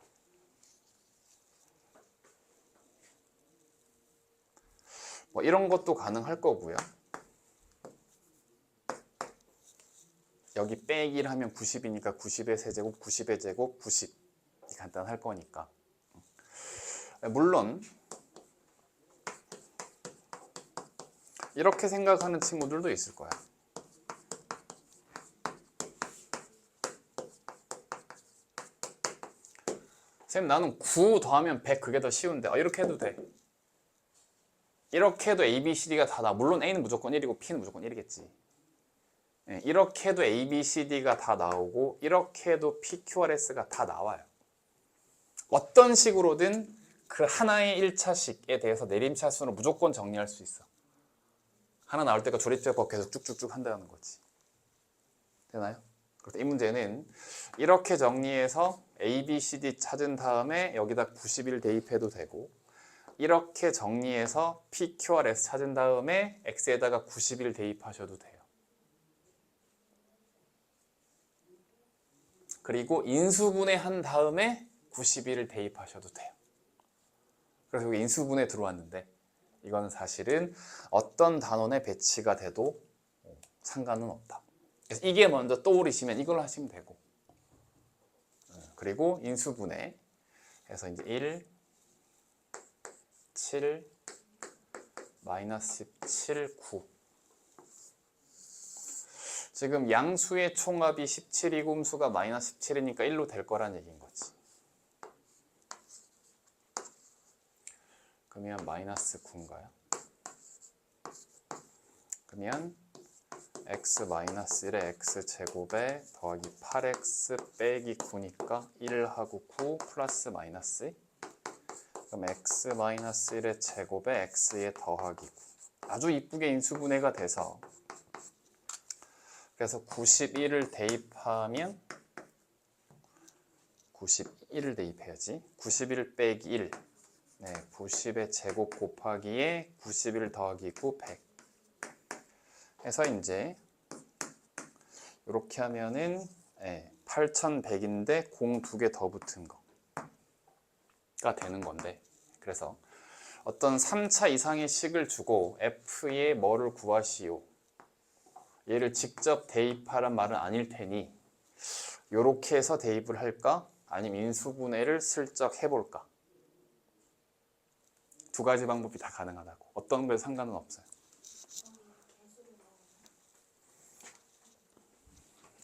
뭐 이런 것도 가능할 거고요. 여기 빼기를 하면 90이니까 90의 세제곱, 90의 제곱, 90 간단할 거니까. 물론 이렇게 생각하는 친구들도 있을 거야. 선생님 나는 9 더하면 100 그게 더 쉬운데 이렇게 해도 돼. 이렇게 해도 A, B, C, D가 다 나와. 물론 A는 무조건 1이고 P는 무조건 1이겠지. 이렇게 해도 A, B, C, D가 다 나오고 이렇게 해도 P, Q, R, S가 다 나와요. 어떤 식으로든 그 하나의 1차식에 대해서 내림차순으로 무조건 정리할 수 있어. 하나 나올 때가 조립제법 계속 쭉쭉쭉 한다는 거지. 되나요? 그래서 이 문제는 이렇게 정리해서 A, B, C, D 찾은 다음에 여기다 91 대입해도 되고 이렇게 정리해서 P, Q, R, S 찾은 다음에 X에다가 91 대입하셔도 돼요. 그리고 인수분해 한 다음에 91을 대입하셔도 돼요. 그래서 여기 인수분해 들어왔는데 이거는 사실은 어떤 단원에 배치가 돼도 상관은 없다. 그래서 이게 먼저 떠오르시면 이걸로 하시면 되고 그리고 인수분해 해서 이제 1, 17 마이너스 17 9. 지금 양수의 총합이 17이고 음수가 마이너스 17이니까 1로 될 거란 얘기인 거지. 그러면 마이너스 9인가요? 그러면 x 마이너스 1에 x제곱에 더하기 8x 빼기 9니까 1하고 9 플러스 마이너스. 그럼 x 마이너스 1의 제곱에 x에 더하기 9. 아주 이쁘게 인수분해가 돼서 그래서 91을 대입하면 91을 대입해야지. 91 빼기 1. 네, 90의 제곱 곱하기에 91 더하기 9, 100. 해서 이제 이렇게 하면은 8100인데 공 2개 더 붙은 거가 되는 건데, 그래서 어떤 3차 이상의 식을 주고 f의 뭐를 구하시오. 얘를 직접 대입하란 말은 아닐 테니 이렇게 해서 대입을 할까? 아니면 인수분해를 슬쩍 해볼까? 두 가지 방법이 다 가능하다고. 어떤 거에 상관은 없어요.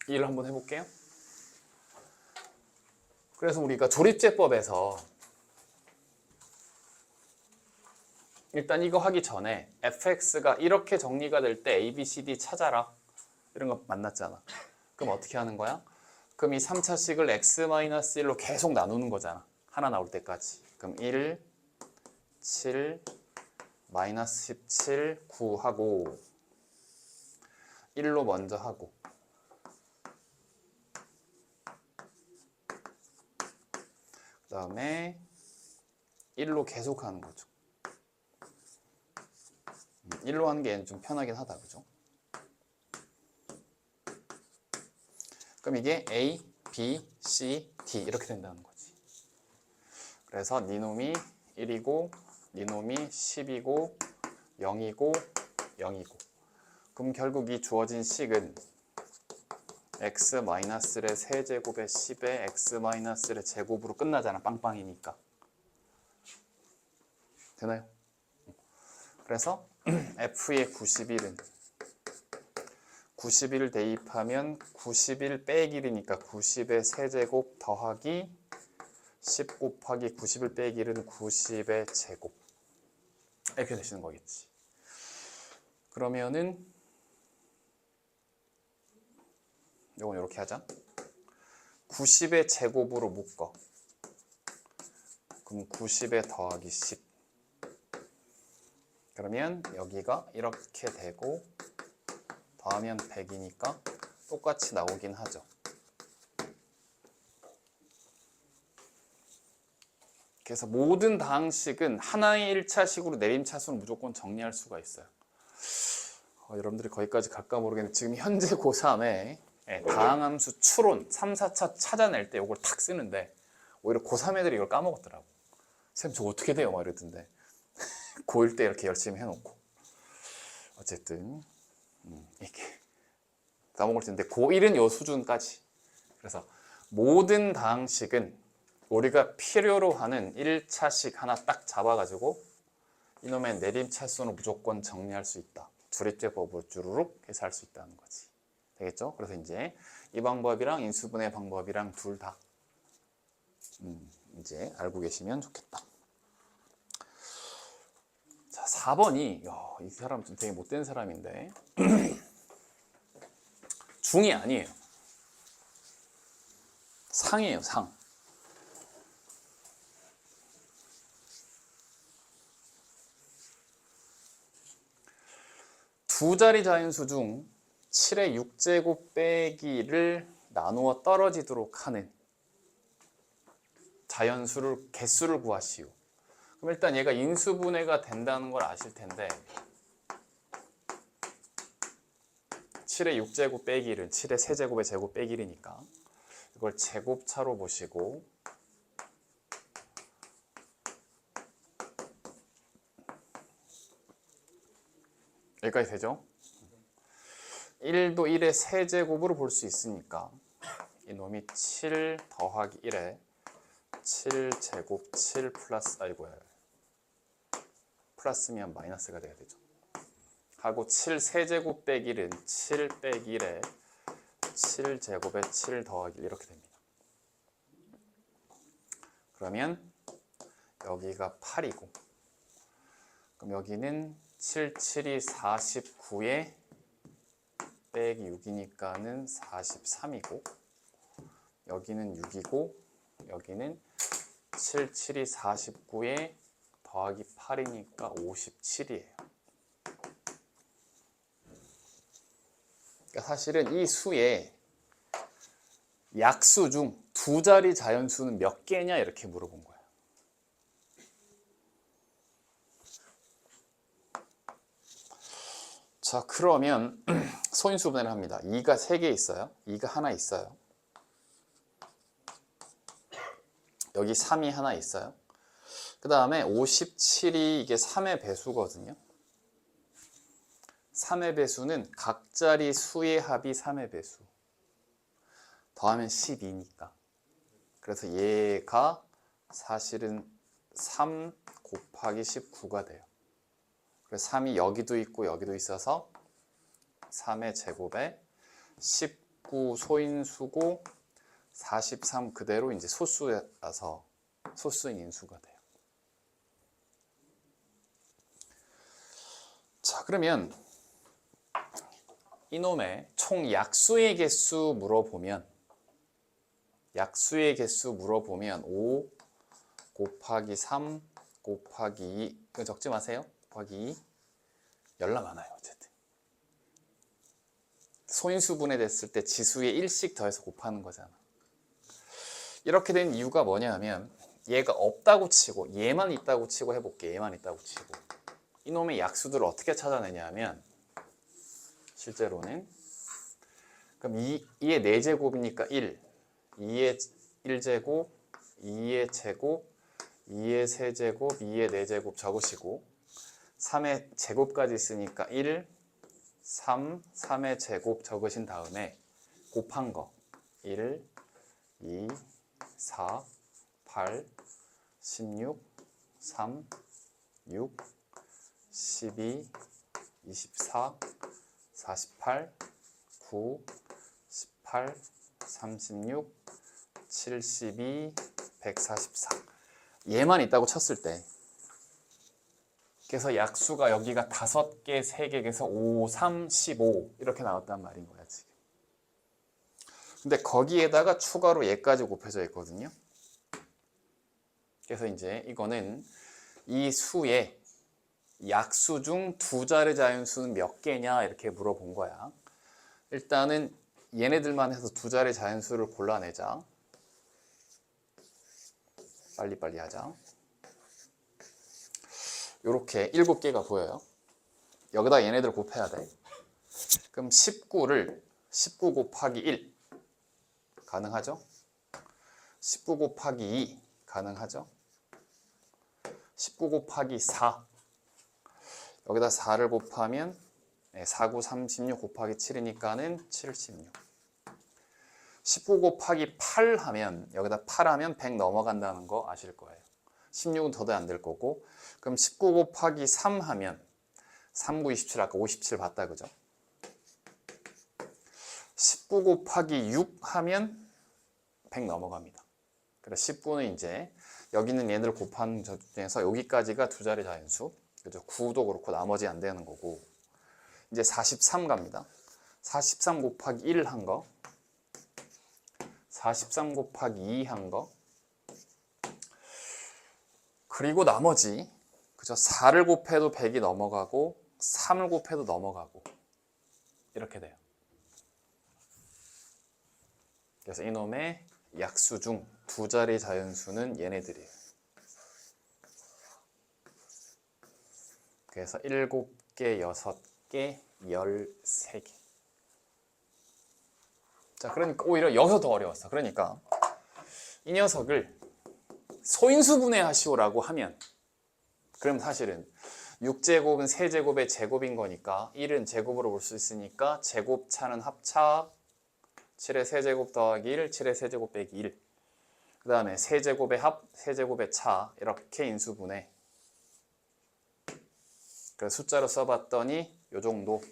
이를 한번 해볼게요. 그래서 우리가 조립제법에서 일단 이거 하기 전에 fx가 이렇게 정리가 될 때 a, b, c, d 찾아라 이런 거 만났잖아. 그럼 어떻게 하는 거야? 그럼 이 3차식을 x-1로 계속 나누는 거잖아. 하나 나올 때까지. 그럼 1, 7, 마이너스 17, 9 하고 1로 먼저 하고 그 다음에 1로 계속 하는 거죠. 1로 하는 게 좀 편하긴 하다, 그죠? 그럼 이게 A, B, C, D 이렇게 된다는 거지. 그래서 니놈이 1이고 니놈이 10이고 0이고 0이고. 그럼 결국 이 주어진 식은 x-의 세제곱에 10에 x-의 제곱으로 끝나잖아. 빵빵이니까. 되나요? 그래서 f의 91은 91 대입하면 91 빼기 1이니까 90의 세제곱 더하기 10 곱하기 91 빼기 1은 90의 제곱. 이렇게 되시는 거겠지. 그러면은 이건 이렇게 하자. 90의 제곱으로 묶어. 그럼 90에 더하기 10. 그러면 여기가 이렇게 되고 더하면 100이니까 똑같이 나오긴 하죠. 그래서 모든 다항식은 하나의 1차식으로 내림차수는 무조건 정리할 수가 있어요. 여러분들이 거기까지 갈까 모르겠는데 지금 현재 고3에 다항함수 추론 3, 4차 찾아낼 때 이걸 탁 쓰는데 오히려 고3 애들이 이걸 까먹었더라고. 쌤 저 어떻게 돼요? 막 이러던데. 고1 때 이렇게 열심히 해놓고 어쨌든 이렇게 까먹을 텐데 고1은 요 수준까지. 그래서 모든 다항식은 우리가 필요로 하는 1차식 하나 딱 잡아가지고 이놈의 내림차수는 무조건 정리할 수 있다. 조립제법으로 주르륵 해서 할 수 있다는 거지. 되겠죠? 그래서 이제 이 방법이랑 인수분해 방법이랑 둘 다 이제 알고 계시면 좋겠다. 자, 4번이 이 사람 좀 되게 못된 사람인데 중이 아니에요. 상이에요, 상. 두 자리 자연수 중 7의 6제곱 빼기를 나누어 떨어지도록 하는 자연수를 개수를 구하시오. 그럼 일단 얘가 인수분해가 된다는 걸 아실 텐데 7의 6제곱 빼기 1은 7의 세제곱의 제곱 빼기 1이니까 이걸 제곱차로 보시고 여기까지 되죠? 1도 1의 세제곱으로 볼 수 있으니까 이놈이 7 더하기 1에 7제곱 7 플러스 아이고야 플러스면 마이너스가 돼야 되죠. 하고 7 세제곱 빼기 1은 7 빼기 1에 7제곱에 7 더하기 1 이렇게 됩니다. 그러면 여기가 8이고 그럼 여기는 7, 7이 49에 빼기 6이니까는 43이고 여기는 6이고 여기는 7, 7이 49에 더하기 8이니까 57이에요. 그러니까 사실은 이 수의 약수 중 두 자리 자연수는 몇 개냐 이렇게 물어본 거예요. 자, 그러면 소인수분해를 합니다. 2가 3개 있어요. 2가 하나 있어요. 여기 3이 하나 있어요. 그 다음에 57이 이게 3의 배수거든요. 3의 배수는 각 자리 수의 합이 3의 배수. 더하면 12니까. 그래서 얘가 사실은 3 곱하기 19가 돼요. 그래서 3이 여기도 있고 여기도 있어서 3의 제곱에 19 소인수고 43 그대로 이제 소수라서 소수인 인수가 돼요. 자, 그러면 이놈의 총 약수의 개수 물어보면 5 곱하기 3 곱하기 2 이거 적지 마세요. 곱하기 2 열나 많아요. 어쨌든 소인수분해 됐을 때 지수에 1씩 더해서 곱하는 거잖아. 이렇게 된 이유가 뭐냐 하면 얘가 없다고 치고 얘만 있다고 치고 해볼게. 얘만 있다고 치고 이놈의 약수들을 어떻게 찾아내냐 하면 실제로는 그럼 2의 4제곱이니까 1 2의 1제곱 2의 제곱 2의 세제곱 2의 4제곱 적으시고 3의 제곱까지 있으니까 1 3 3의 제곱 적으신 다음에 곱한 거 1 2 4 8 16 3 6 12 24 48 9 18 36 72 144 얘만 있다고 쳤을 때 그래서 약수가 여기가 5개, 3개, 그래서 5, 3, 15 이렇게 나왔단 말인 거야 지금. 근데 거기에다가 추가로 얘까지 곱해져 있거든요. 그래서 이제 이거는 이 수의 약수 중 두 자리 자연수는 몇 개냐 이렇게 물어본 거야. 일단은 얘네들만 해서 두 자리 자연수를 골라내자. 빨리빨리 하자. 요렇게 7개가 보여요. 여기다 얘네들 곱해야 돼. 그럼 19를 19 곱하기 1 가능하죠? 19 곱하기 2 가능하죠? 19 곱하기 4 여기다 4를 곱하면 4, 9, 36 곱하기 7이니까는 76 19 곱하기 8 하면 여기다 8 하면 100 넘어간다는 거 아실 거예요. 16은 더도 안 될 거고 그럼 19 곱하기 3 하면 3, 9, 27 아까 57 봤다 그죠? 19 곱하기 6 하면 100 넘어갑니다. 그래서 19는 이제 여기는 얘네들 곱하는 중에서 여기까지가 두 자리 자연수 그죠? 9도 그렇고 나머지 안 되는 거고 이제 43 갑니다. 43 곱하기 1 한 거 43 곱하기 2 한 거 그리고 나머지 그죠? 4를 곱해도 100이 넘어가고 3을 곱해도 넘어가고 이렇게 돼요. 그래서 이놈의 약수 중 두 자리 자연수는 얘네들이에요. 그래서 7개, 6개, 13개. 자, 그러니까 오히려 여기서 더 어려웠어. 그러니까 이 녀석을 소인수분해 하시오라고 하면 그럼 사실은 6제곱은 세제곱의 제곱인 거니까 1은 제곱으로 볼 수 있으니까 제곱차는 합차 7의 세제곱 더하기 1, 7의 세제곱 빼기 1 그 다음에 세제곱의 합, 세제곱의 차 이렇게 인수분해 그래서 숫자로 써봤더니 요 정도.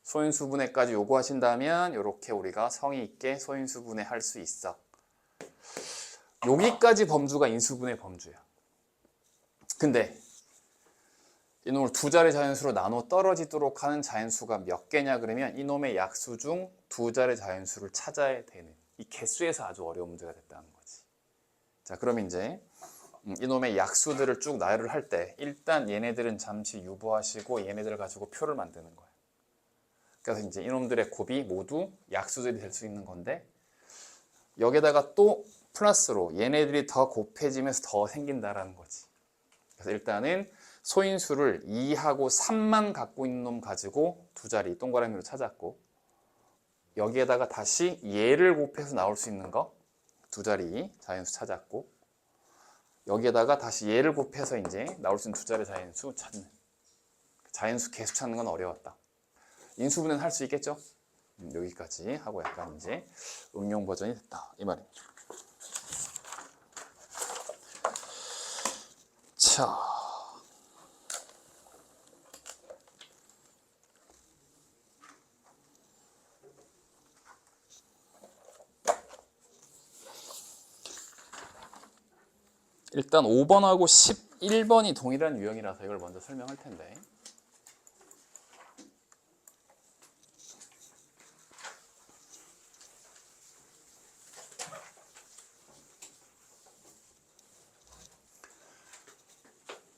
소인수분해까지 요구하신다면 이렇게 우리가 성의 있게 소인수분해 할 수 있어. 여기까지 범주가 인수분해 범주야. 근데 이놈을 두 자리 자연수로 나눠 떨어지도록 하는 자연수가 몇 개냐 그러면 이놈의 약수 중 두 자리 자연수를 찾아야 되는, 이 개수에서 아주 어려운 문제가 됐다는 거지. 자, 그럼 이제 이놈의 약수들을 쭉 나열을 할 때 일단 얘네들은 잠시 유보하시고 얘네들을 가지고 표를 만드는 거예요. 그래서 이제 이놈들의 곱이 모두 약수들이 될 수 있는 건데, 여기다가 또 플러스로 얘네들이 더 곱해지면서 더 생긴다라는 거지. 그래서 일단은 소인수를 2하고 3만 갖고 있는 놈 가지고 두 자리 동그라미로 찾았고, 여기에다가 다시 얘를 곱해서 나올 수 있는 거 두 자리 자연수 찾았고, 여기에다가 다시 얘를 곱해서 이제 나올 수 있는 두 자리 자연수 찾는, 자연수 개수 찾는 건 어려웠다. 인수분해는 할 수 있겠죠? 여기까지 하고 약간 이제 응용 버전이 됐다 이 말입니다. 자, 일단 5번하고 11번이 동일한 유형이라서 이걸 먼저 설명할 텐데,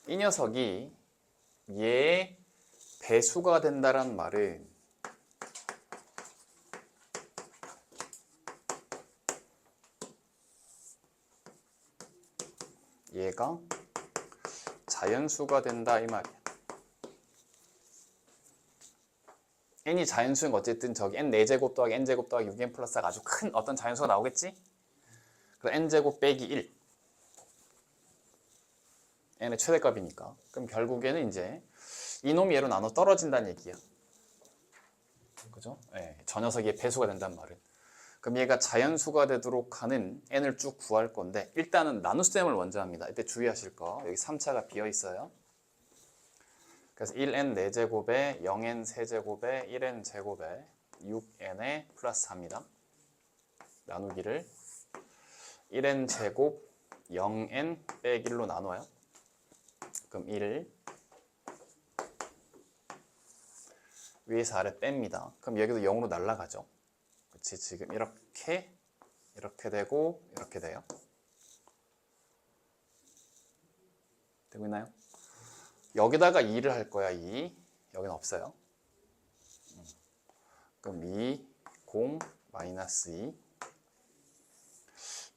이 녀석이 얘의 배수가 된다는 말은 얘가 자연수가 된다 이 말이야. n이 자연수인 거 어쨌든 저기 n 4제곱 더하기 n제곱 더하기 6n 플러스가 아주 큰 어떤 자연수가 나오겠지? 그래서 n제곱 빼기 1, n의 최대값이니까. 그럼 결국에는 이제 이놈이 얘로 나눠 떨어진다는 얘기야. 그죠? 네, 저 녀석이 배수가 된다는 말은. 그럼 얘가 자연수가 되도록 하는 n을 쭉 구할 건데, 일단은 나눗셈을 먼저 합니다. 이때 주의하실 거, 여기 3차가 비어 있어요. 그래서 1n 4제곱에 0n 세제곱에 1n 제곱에 6n에 플러스 합니다. 나누기를 1n 제곱 0n 빼기 1로 나눠요. 그럼 1을 위에서 아래 뺍니다. 그럼 여기도 0으로 날아가죠. 그치? 지금 이렇게 되고 이렇게 돼요. 되고 있나요? 여기다가 2를 할 거야. 2. 여기는 없어요. 그럼 2, 0, 마이너스 2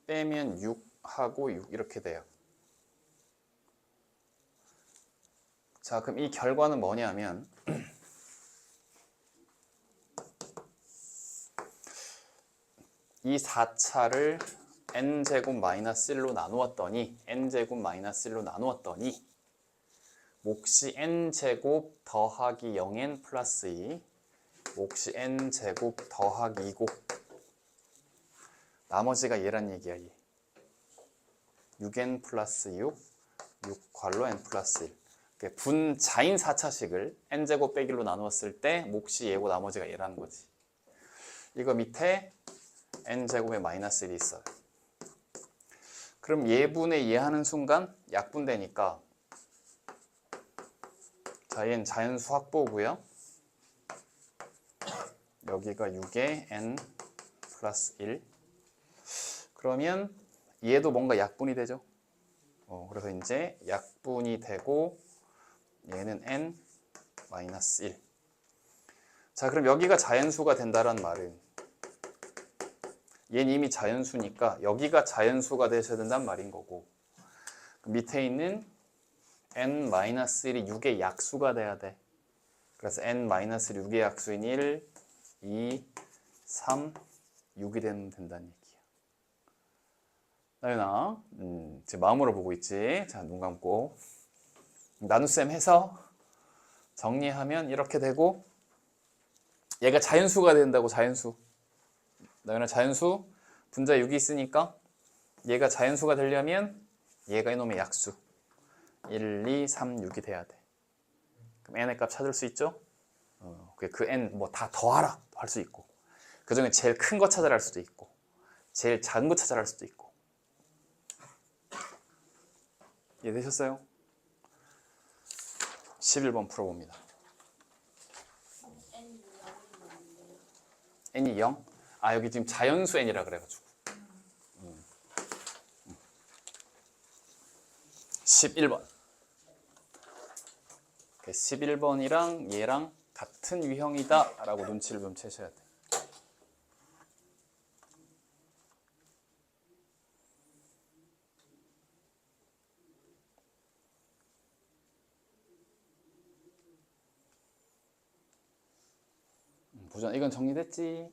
빼면 6하고 6 이렇게 돼요. 자, 그럼 이 결과는 뭐냐면 이 4차를 n제곱 마이너스 1로 나누었더니 n제곱 마이너스 1로 나누었더니 몫이 n제곱 더하기 0n 플러스 2 몫이 n제곱 더하기 2고 나머지가 얘란 얘기야. 얘 6n 플러스 6 6괄호 n 플러스 1 분자인 4차식을 n제곱 빼기로 나누었을 때 몫이 얘고 나머지가 얘라는 거지. 이거 밑에 n제곱에 마이너스 1이 있어요. 그럼 얘분의 얘 하는 순간 약분되니까, 자, 얘는 자연수 확보고요. 여기가 6에 n 플러스 1. 그러면 얘도 뭔가 약분이 되죠. 그래서 이제 약분이 되고 얘는 n 마이너스 1. 자, 그럼 여기가 자연수가 된다는 말은 얘는 이미 자연수니까 여기가 자연수가 되셔야 된다는 말인 거고, 밑에 있는 n-1이 6의 약수가 돼야 돼. 그래서 n-6의 약수인 1, 2, 3, 6이 되면 된다는 얘기야. 나연아, 제 마음으로 보고 있지? 자, 눈 감고 나눗셈 해서 정리하면 이렇게 되고, 얘가 자연수가 된다고. 자연수. 나연아, 자연수 분자 6이 있으니까 얘가 자연수가 되려면 얘가 이놈의 약수 1, 2, 3, 6이 돼야 돼. 그럼 n의 값 찾을 수 있죠? 그 n 뭐 다 더하라 할 수 있고, 그 중에 제일 큰 거 찾아라 할 수도 있고, 제일 작은 거 찾아라 할 수도 있고. 이해되셨어요? 11번 풀어봅니다. n이 0? 아, 여기 지금 자연수 n이라 그래가지고. 11번. 11번이랑 얘랑 같은 유형이다 라고 눈치를 좀 채셔야 돼. 보자, 이건 정리됐지?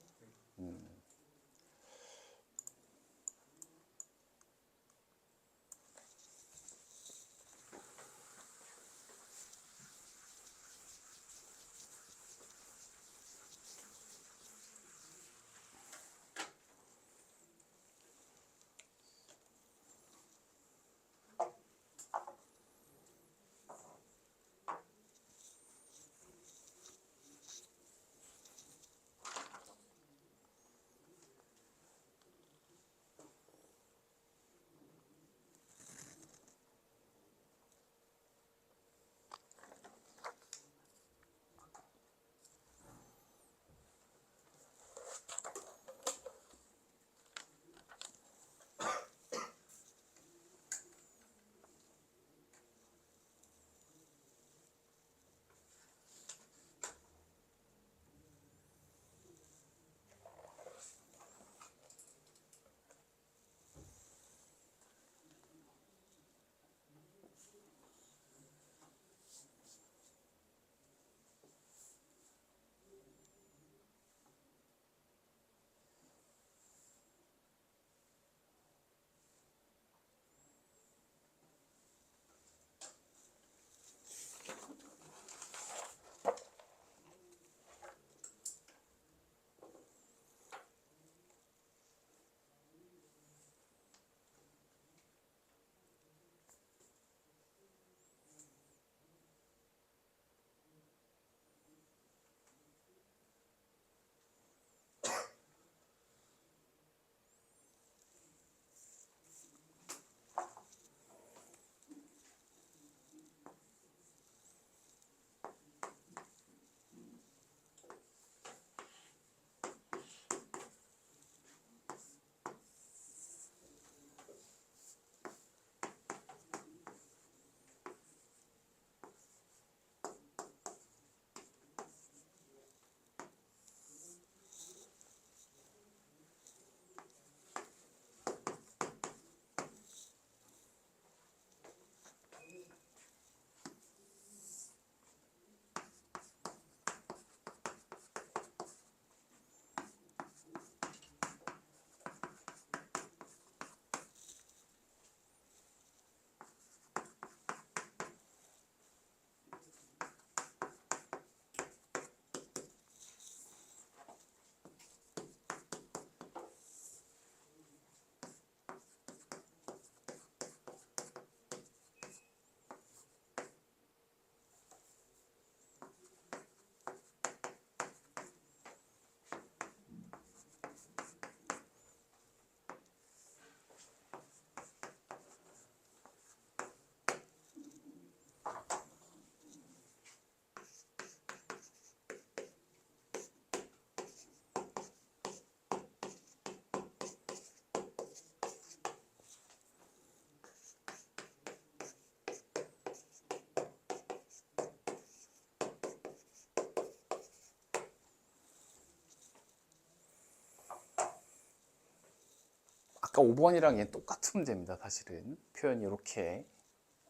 아까 5번이랑 얘 똑같은 문제입니다. 사실은 표현이 이렇게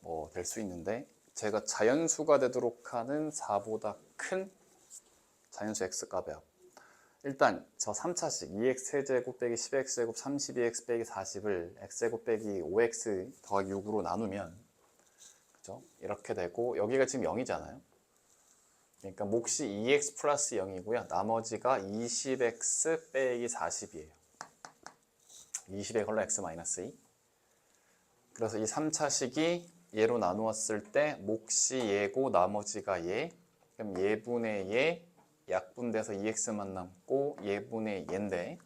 뭐 될 수 있는데, 제가 자연수가 되도록 하는 4보다 큰 자연수 x 값의 합. 일단 저 3차식 2x 세제곱 빼기 10x 제곱 32x 빼기 40을 x 제곱 빼기 5x 더하기 6으로 나누면, 그죠? 이렇게 되고, 여기가 지금 0이잖아요. 그러니까 몫이 2x 플러스 0이고요. 나머지가 20x 빼기 40이에요. 20에 걸러 x 마이너스 2. 그래서 이 3차식이 얘로 나누었을 때 몫이 얘고 나머지가 얘. 그럼 얘분의 얘 약분돼서 2x만 남고 얘분의 얘인데,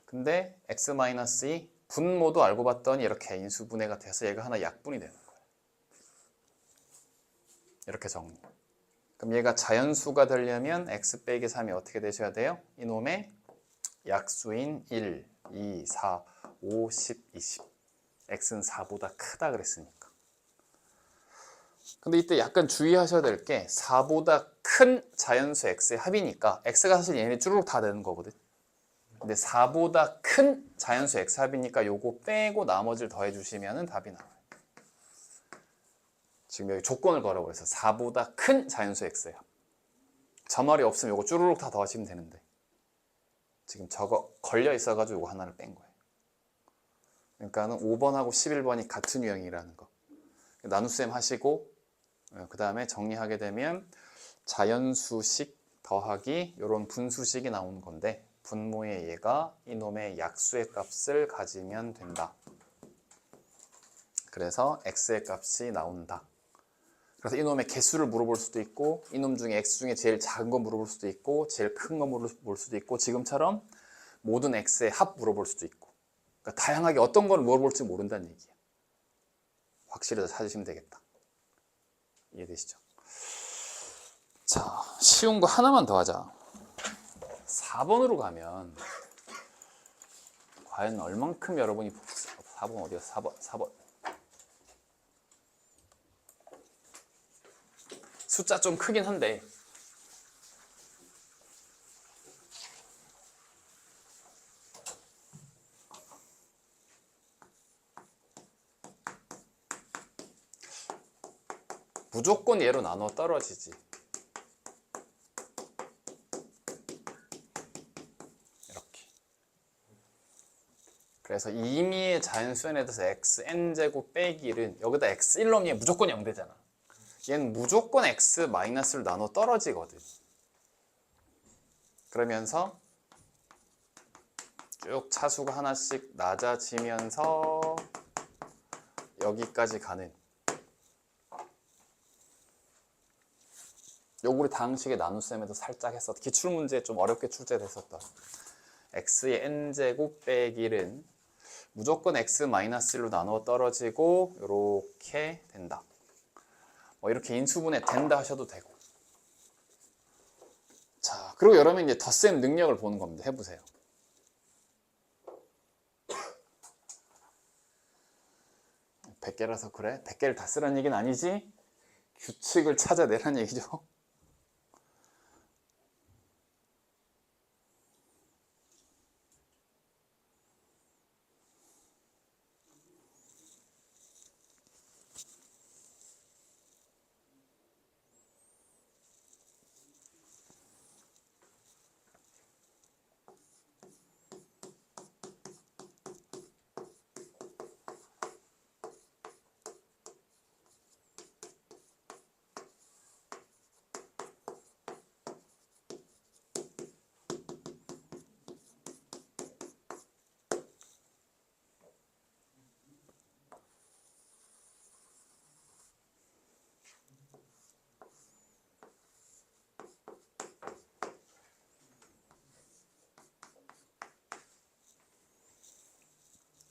근데 x-2 분모도 알고 봤더니 이렇게 인수분해가 돼서 얘가 하나 약분이 되는 거예요. 이렇게 정리. 그럼 얘가 자연수가 되려면 x 빼기 3이 어떻게 되셔야 돼요? 이놈의 약수인 1, 2, 4, 5, 10, 20. x는 4보다 크다 그랬으니까. 근데 이때 약간 주의하셔야 될 게 4보다 큰 자연수 x의 합이니까 x가 사실 얘네 쭈르륵 다 되는 거거든. 근데 4보다 큰 자연수 x 합이니까 요거 빼고 나머지를 더해 주시면 답이 나와요. 지금 여기 조건을 걸어버려서 4보다 큰 자연수 x의 합. 저 말이 없으면 요거 쭈르륵 다 더하시면 되는데 지금 저거 걸려 있어가지고 요거 하나를 뺀 거예요. 그러니까는 5번하고 11번이 같은 유형이라는 거. 나눗셈 하시고 그 다음에 정리하게 되면 자연수식 더하기 이런 분수식이 나오는 건데 분모의 얘가 이놈의 약수의 값을 가지면 된다. 그래서 x의 값이 나온다. 그래서 이놈의 개수를 물어볼 수도 있고 이놈 중에 x 중에 제일 작은 거 물어볼 수도 있고 제일 큰 거 물어볼 수도 있고 지금처럼 모든 x의 합 물어볼 수도 있고, 그러니까 다양하게 어떤 걸 물어볼지 모른다는 얘기야. 확실히 찾으시면 되겠다. 이해되시죠? 자, 쉬운 거 하나만 더 하자. 4번으로 가면 과연 얼만큼 여러분이 4번 어디야? 4번. 숫자 좀 크긴 한데 무조건 얘로 나눠 떨어지지. 이렇게. 그래서 임의의 자연수에 대해서 xn제곱 빼기 1은 여기다 x1 넣으면 얘 무조건 0되잖아. 얘는 무조건 x 마이너스를 나눠 떨어지거든. 그러면서 쭉 차수가 하나씩 낮아지면서 여기까지 가는, 요거 우리 다항식의 나눗셈에도 살짝 했었다. 기출문제에 좀 어렵게 출제됐었다. x의 n제곱 빼기 1은 무조건 x-1로 나눠 떨어지고 이렇게 된다. 뭐 이렇게 인수분해 된다 하셔도 되고. 자, 그리고 여러분 이제 덧셈 능력을 보는 겁니다. 해보세요. (100개라서) 그래? 100개를 다 쓰라는 얘기는 아니지? 규칙을 찾아내라는 얘기죠.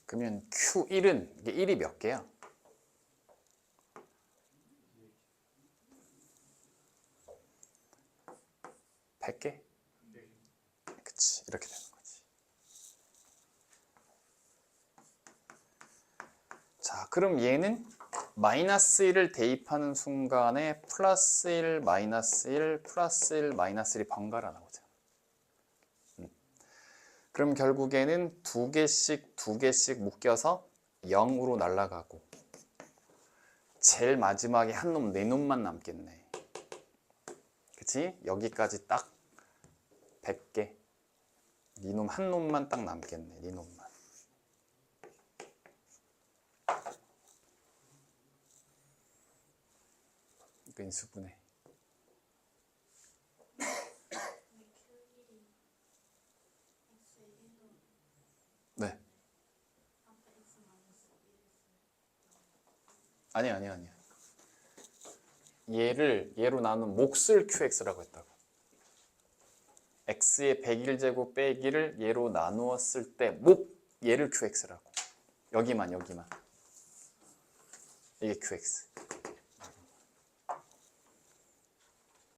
그러면 Q1은 이게 1이 몇 개야? 100개? 그치, 이렇게 되는 거지. 자, 그럼 얘는 마이너스 1을 대입하는 순간에 플러스 1, 마이너스 1, 플러스 1, 마이너스 1이 번갈아 나오죠. 그럼 결국에는 두 개씩 묶여서 0으로 날아가고 제일 마지막에 한 놈, 네 놈만 남겠네. 그치? 여기까지 딱 100개. 네 놈 한 놈만 딱 남겠네. 네 놈만. 이거 인수분해. 네. 아니. 얘를 얘로 나눈 몫을 QX라고 했다고. X의 101제곱 빼기를 얘로 나누었을 때 얘를 QX라고. 여기만. 이게 QX.